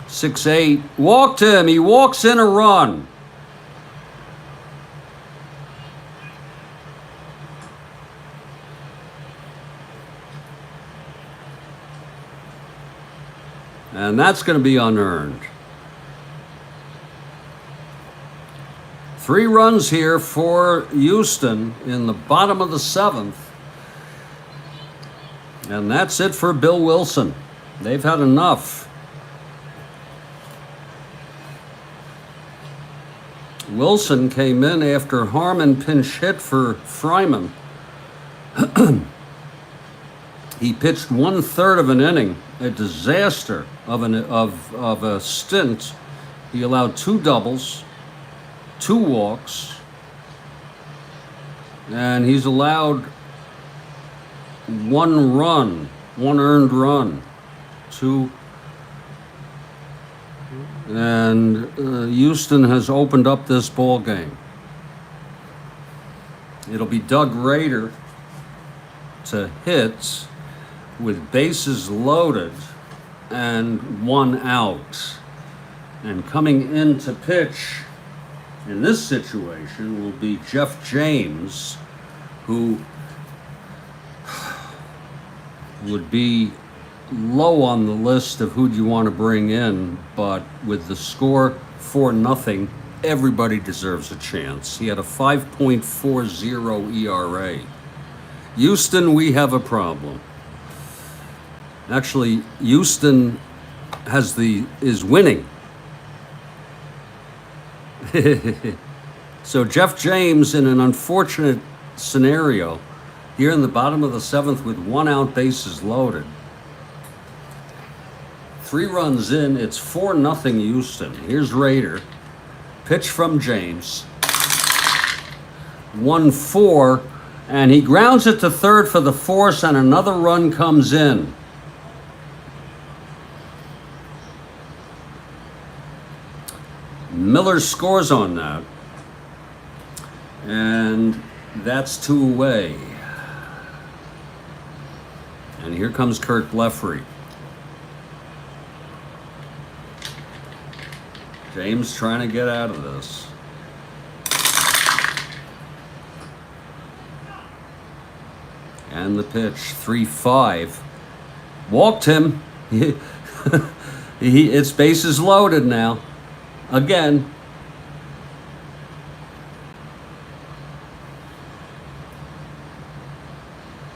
6-8, walked him. He walks in a run. And that's going to be unearned. 3 runs here for Houston in the bottom of the 7th. And that's it for Bill Wilson. They've had enough. Wilson came in after Harmon pinch hit for Fryman. He pitched 1/3 of an inning, a disaster of a stint. He allowed 2 doubles, 2 walks, and he's allowed 1 run, 1 earned run, 2. And Houston has opened up this ball game. It'll be Doug Rader to hit with bases loaded and 1 out. And coming in to pitch in this situation will be Jeff James, who would be low on the list of who do you want to bring in, but with the score 4-0, everybody deserves a chance. He had a 5.40 ERA. Houston, we have a problem. Actually, Houston is winning. So Jeff James, in an unfortunate scenario, here in the bottom of the 7th with 1 out, bases loaded. 3 runs in, it's 4-0 Houston. Here's Rader. Pitch from James. 1-4, and he grounds it to third for the force, and another run comes in. Miller scores on that, and that's 2 away. And here comes Kurt Blefary. James trying to get out of this. And the pitch, 3-5. Walked him. It's bases loaded now. Again.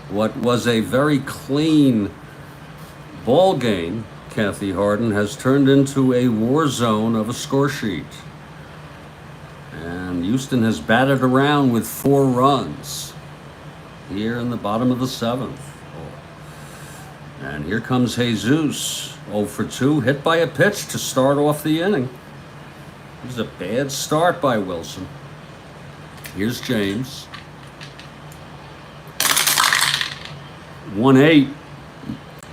What was a very clean ball game, Kathy Harden, has turned into a war zone of a score sheet. And Houston has batted around with 4 runs here in the bottom of the 7th. And here comes Jesus, 0 for 2, hit by a pitch to start off the inning. It was a bad start by Wilson. Here's James. 1-8.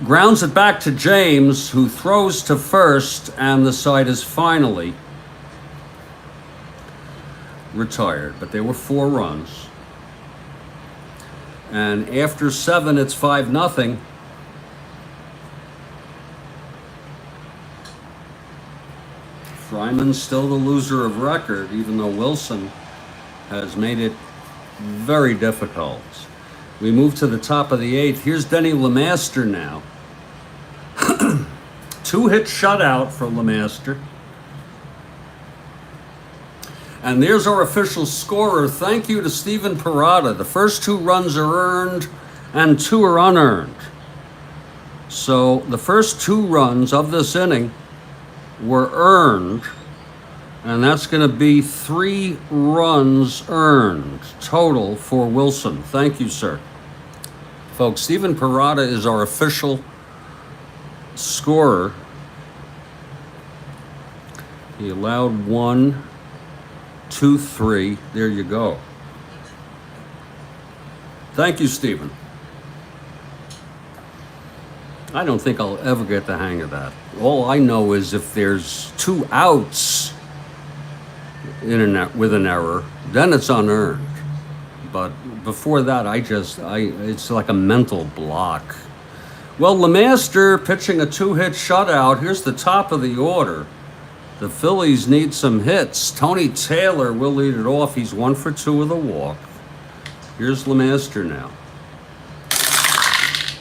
Grounds it back to James, who throws to first, and the side is finally retired. But there were 4 runs. And after 7, it's 5-0. Fryman's still the loser of record, even though Wilson has made it very difficult. We move to the top of the 8th. Here's Denny LeMaster now. 2-hit shutout for LeMaster. And there's our official scorer. Thank you to Stephen Parada. The first 2 runs are earned and 2 are unearned. So the first 2 runs of this inning were earned, and that's going to be 3 runs earned total for Wilson. Thank you, sir. Folks, Stephen Parada is our official scorer. He allowed 1, 2, 3. There you go. Thank you, Stephen. I don't think I'll ever get the hang of that. All I know is if there's 2 outs with an error, then it's unearned. But before that, it's like a mental block. Well, LeMaster pitching a 2-hit shutout. Here's the top of the order. The Phillies need some hits. Tony Taylor will lead it off. He's 1 for 2 with a walk. Here's LeMaster now.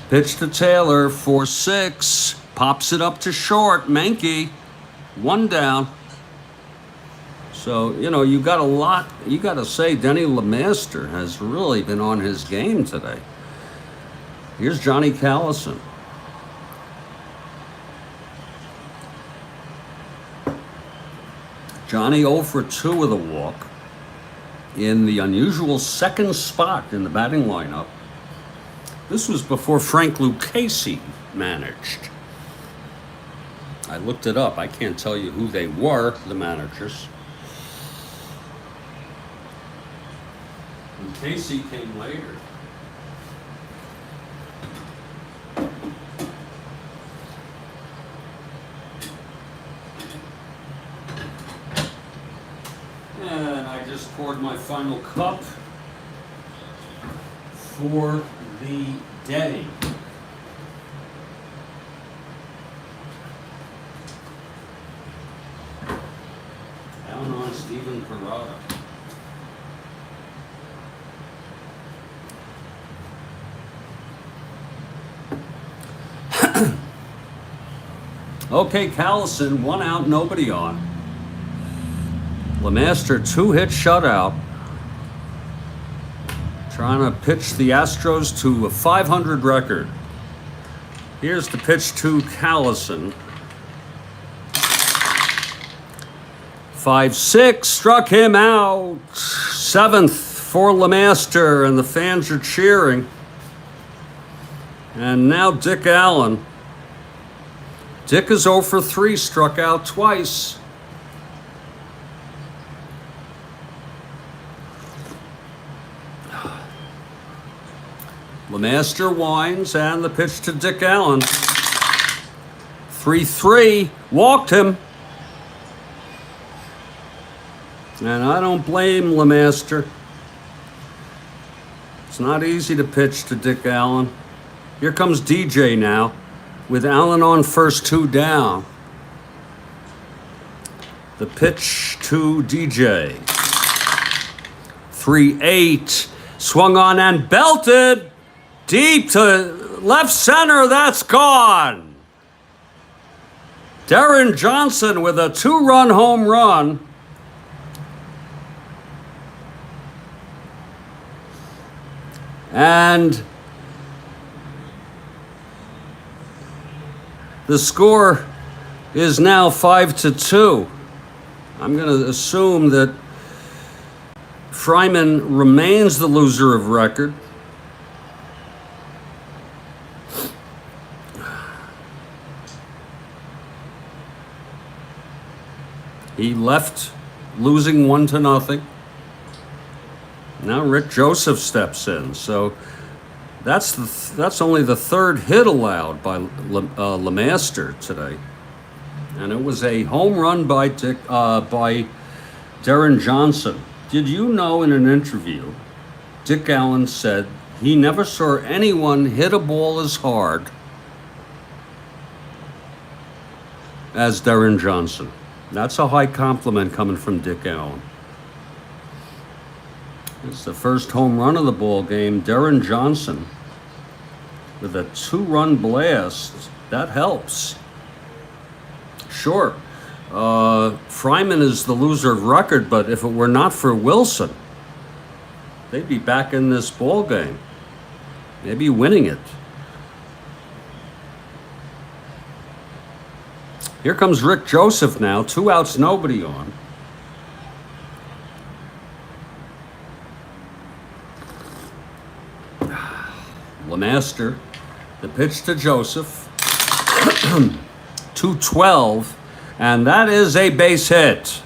Pitch to Taylor, 4-6, pops it up to short. Menke, 1 down. So, you got to say Denny LeMaster has really been on his game today. Here's Johnny Callison. Johnny 0 for 2 with a walk in the unusual 2nd spot in the batting lineup. This was before Frank Lucchese managed. I looked it up. I can't tell you who they were, the managers. Lucchese came later. And I just poured my final cup for the Denny. Down on Stephen Parada. Okay, Callison, 1 out, nobody on. LeMaster, 2-hit shutout. trying to pitch the Astros to a 500 record. Here's the pitch to Callison. 5-6, struck him out. 7th for LeMaster, and the fans are cheering. And now Dick Allen. Dick is 0 for 3, struck out twice. LeMaster winds, and the pitch to Dick Allen. 3-3, walked him. And I don't blame LeMaster. It's not easy to pitch to Dick Allen. Here comes DJ now, with Allen on first, 2 down. The pitch to DJ. 3-8, swung on and belted. Deep to left center, that's gone. Darren Johnson with a 2-run home run. And the score is now 5-2. I'm going to assume that Fryman remains the loser of record. He left losing 1-0. Now Rick Joseph steps in. So that's only the 3rd hit allowed by LeMaster today. And it was a home run by Darren Johnson. Did you know, in an interview, Dick Allen said he never saw anyone hit a ball as hard as Darren Johnson. That's a high compliment coming from Dick Allen. It's the first home run of the ball game. Darren Johnson with a 2-run blast. That helps. Sure, Fryman is the loser of record, but if it were not for Wilson, they'd be back in this ball game, maybe winning it. Here comes Rick Joseph now, 2 outs, nobody on. LeMaster, the pitch to Joseph, 2-12, and that is a base hit.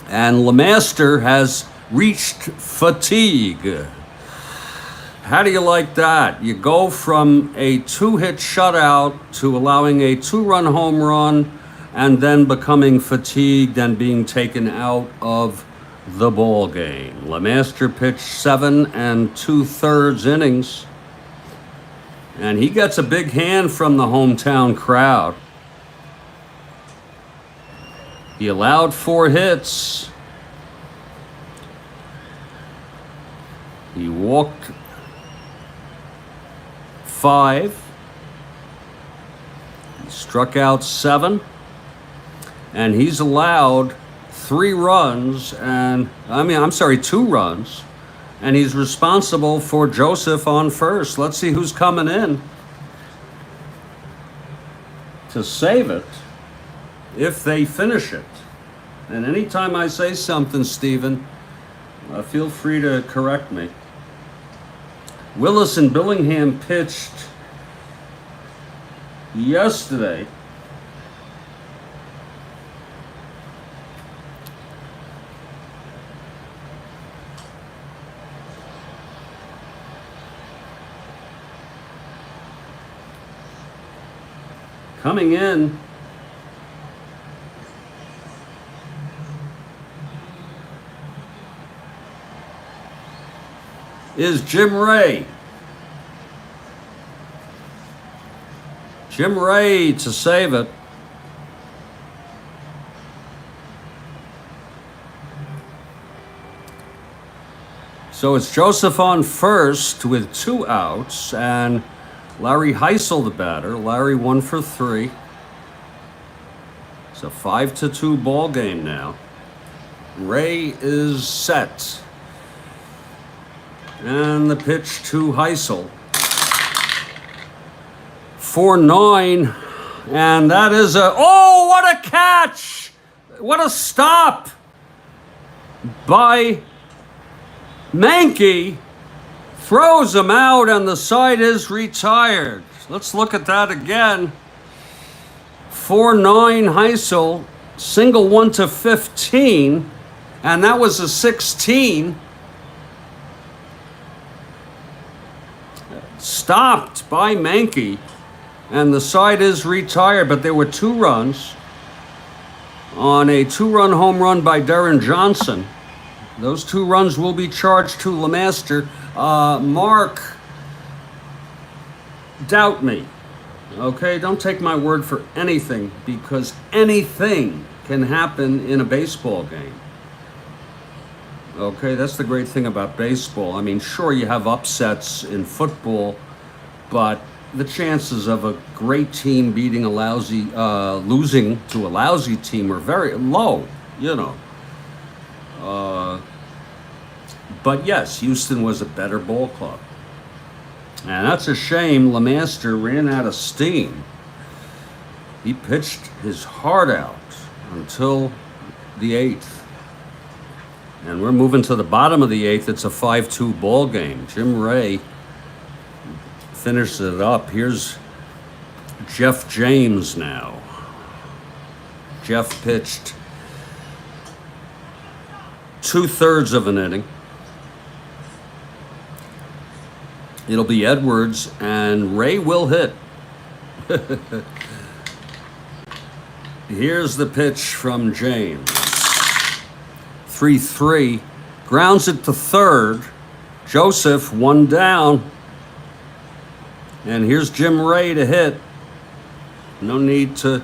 And LeMaster has reached fatigue. How do you like that? You go from a 2-hit shutout to allowing a 2-run home run and then becoming fatigued and being taken out of the ball game. LeMaster pitched 7 2/3 innings, and he gets a big hand from the hometown crowd. He allowed 4 hits. He walked 5. He struck out 7, and he's allowed 2 runs, and he's responsible for Joseph on first. Let's see who's coming in to save it if they finish it. And anytime I say something, Stephen, feel free to correct me. Willis and Billingham pitched yesterday. Coming in is Jim Ray. Jim Ray to save it. So it's Joseph on first with 2 outs, and Larry Heisel the batter. Larry 1 for 3. It's a 5-2 ball game now. Ray is set. And the pitch to Heisel. 4-9. And that is a... Oh, what a catch! What a stop by Mankey. Throws him out, and the side is retired. Let's look at that again. 4-9 Heisel, single 1 to 15, and that was a 16. Stopped by Mankey, and the side is retired, but there were 2 runs on a 2-run home run by Darren Johnson. Those 2 runs will be charged to LeMaster. Mark, doubt me. Okay, don't take my word for anything, because anything can happen in a baseball game. Okay, that's the great thing about baseball. I mean, sure, you have upsets in football, but the chances of a great team beating a lousy, losing to a lousy team are very low, you know. But yes, Houston was a better ball club. And that's a shame. LeMaster ran out of steam. He pitched his heart out until the 8th. And we're moving to the bottom of the 8th. It's a 5-2 ball game. Jim Ray finished it up. Here's Jeff James now. Jeff pitched 2/3 of an inning. It'll be Edwards, and Ray will hit. Here's the pitch from James. 3-3. Grounds it to third. Joseph, 1 down. And here's Jim Ray to hit. No need to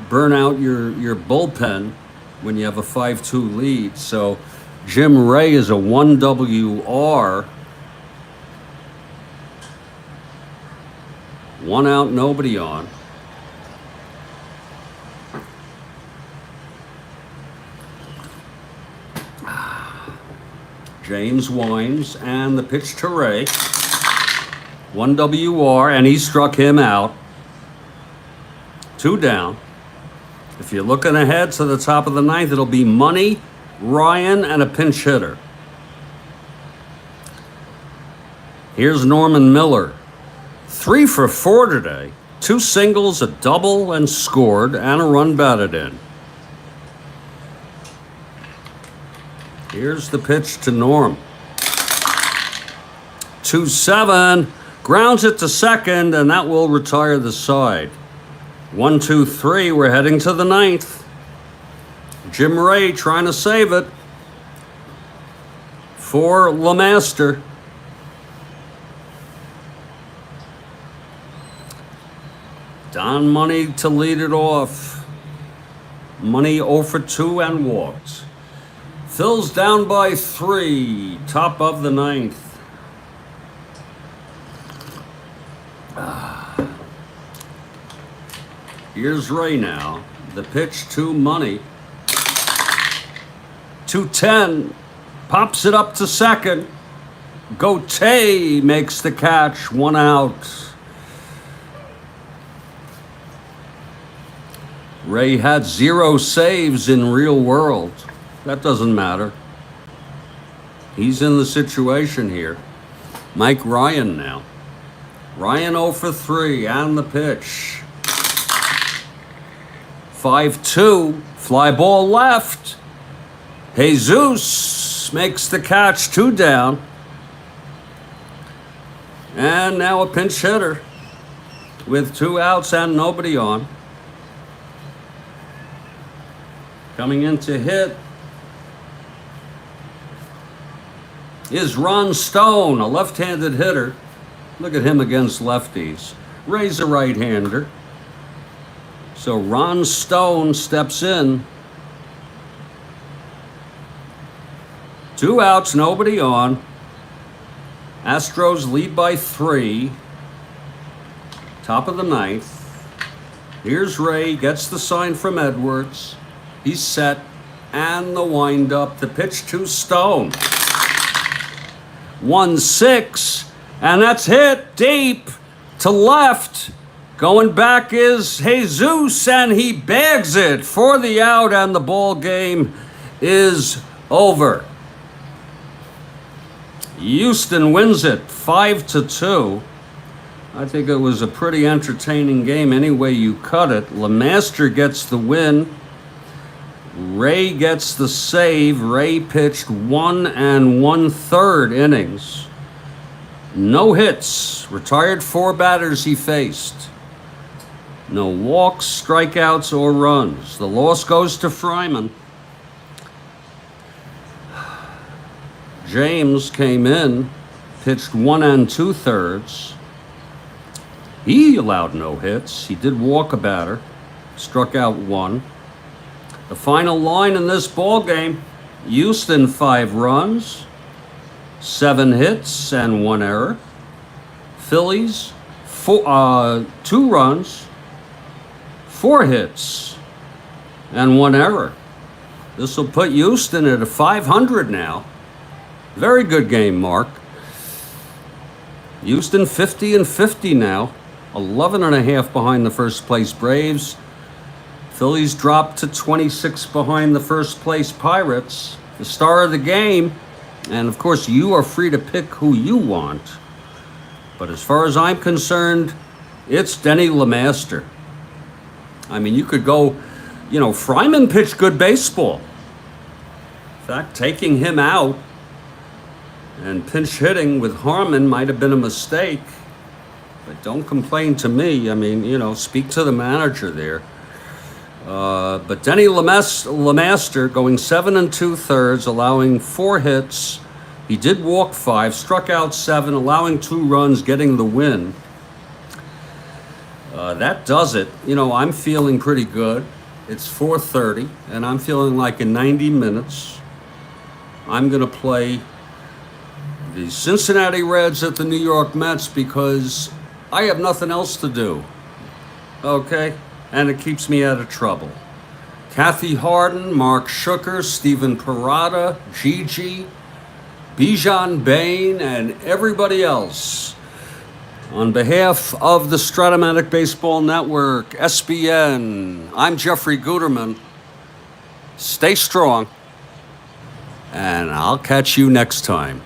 burn out your bullpen when you have a 5-2 lead. So Jim Ray is a 1 WR. 1 out, nobody on. James winds, and the pitch to Ray. 1 WR, and he struck him out. 2 down. If you're looking ahead to the top of the 9th, it'll be Money, Ryan, and a pinch hitter. Here's Norman Miller. 3 for 4 today. 2 singles, a double, and scored, and a run batted in. Here's the pitch to Norm. 2-7. Grounds it to second, and that will retire the side. 1-2-3. We're heading to the 9th. Jim Ray trying to save it for LeMaster. Don Money to lead it off. Money 0 for 2 and walked. Phil's down by 3, top of the 9th. Here's Ray now. The pitch to Money. 2-10. Pops it up to second. Gautier makes the catch. 1 out. Ray had 0 saves in real world. That doesn't matter. He's in the situation here. Mike Ryan now. Ryan 0 for 3 and the pitch. 5-2. Fly ball left. Jesus makes the catch. 2 down. And now a pinch hitter with 2 outs and nobody on. Coming in to hit is Ron Stone, a left-handed hitter. Look at him against lefties. Ray's a right-hander. So Ron Stone steps in. 2 outs, nobody on. Astros lead by 3. Top of the 9th. Here's Ray, gets the sign from Edwards. He's set, and the windup, the pitch to Stone. 1-6, and that's hit deep to left. Going back is Jesus, and he bags it for the out, and the ball game is over. Houston wins it 5-2. I think it was a pretty entertaining game any way you cut it. LeMaster gets the win. Ray gets the save. Ray pitched 1 1/3 innings. No hits. Retired 4 batters he faced. No walks, strikeouts, or runs. The loss goes to Fryman. James came in, pitched 1 2/3. He allowed no hits. He did walk a batter, struck out 1. The final line in this ball game: Houston 5 runs, 7 hits, and 1 error. Phillies 2 runs, 4 hits, and 1 error. This will put Houston at a 500 now. Very good game, Mark. Houston 50-50 now, 11.5 behind the first place Braves. Phillies dropped to 26 behind the first place Pirates. The star of the game, and of course you are free to pick who you want, but as far as I'm concerned, it's Denny LeMaster. I mean, you could go, Fryman pitched good baseball. In fact, taking him out and pinch hitting with Harmon might have been a mistake, but don't complain to me. I mean, speak to the manager there. But Denny LeMaster going 7 2/3, allowing 4 hits. He did walk 5, struck out 7, allowing 2 runs, getting the win. That does it. I'm feeling pretty good. It's 4:30, and I'm feeling like in 90 minutes, I'm going to play the Cincinnati Reds at the New York Mets because I have nothing else to do. Okay? And it keeps me out of trouble. Kathy Harden, Mark Schucker, Steven Parada, Gigi, Bijan Bain, and everybody else. On behalf of the Strat-O-Matic Baseball Network, SBN, I'm Jeffrey Guterman. Stay strong, and I'll catch you next time.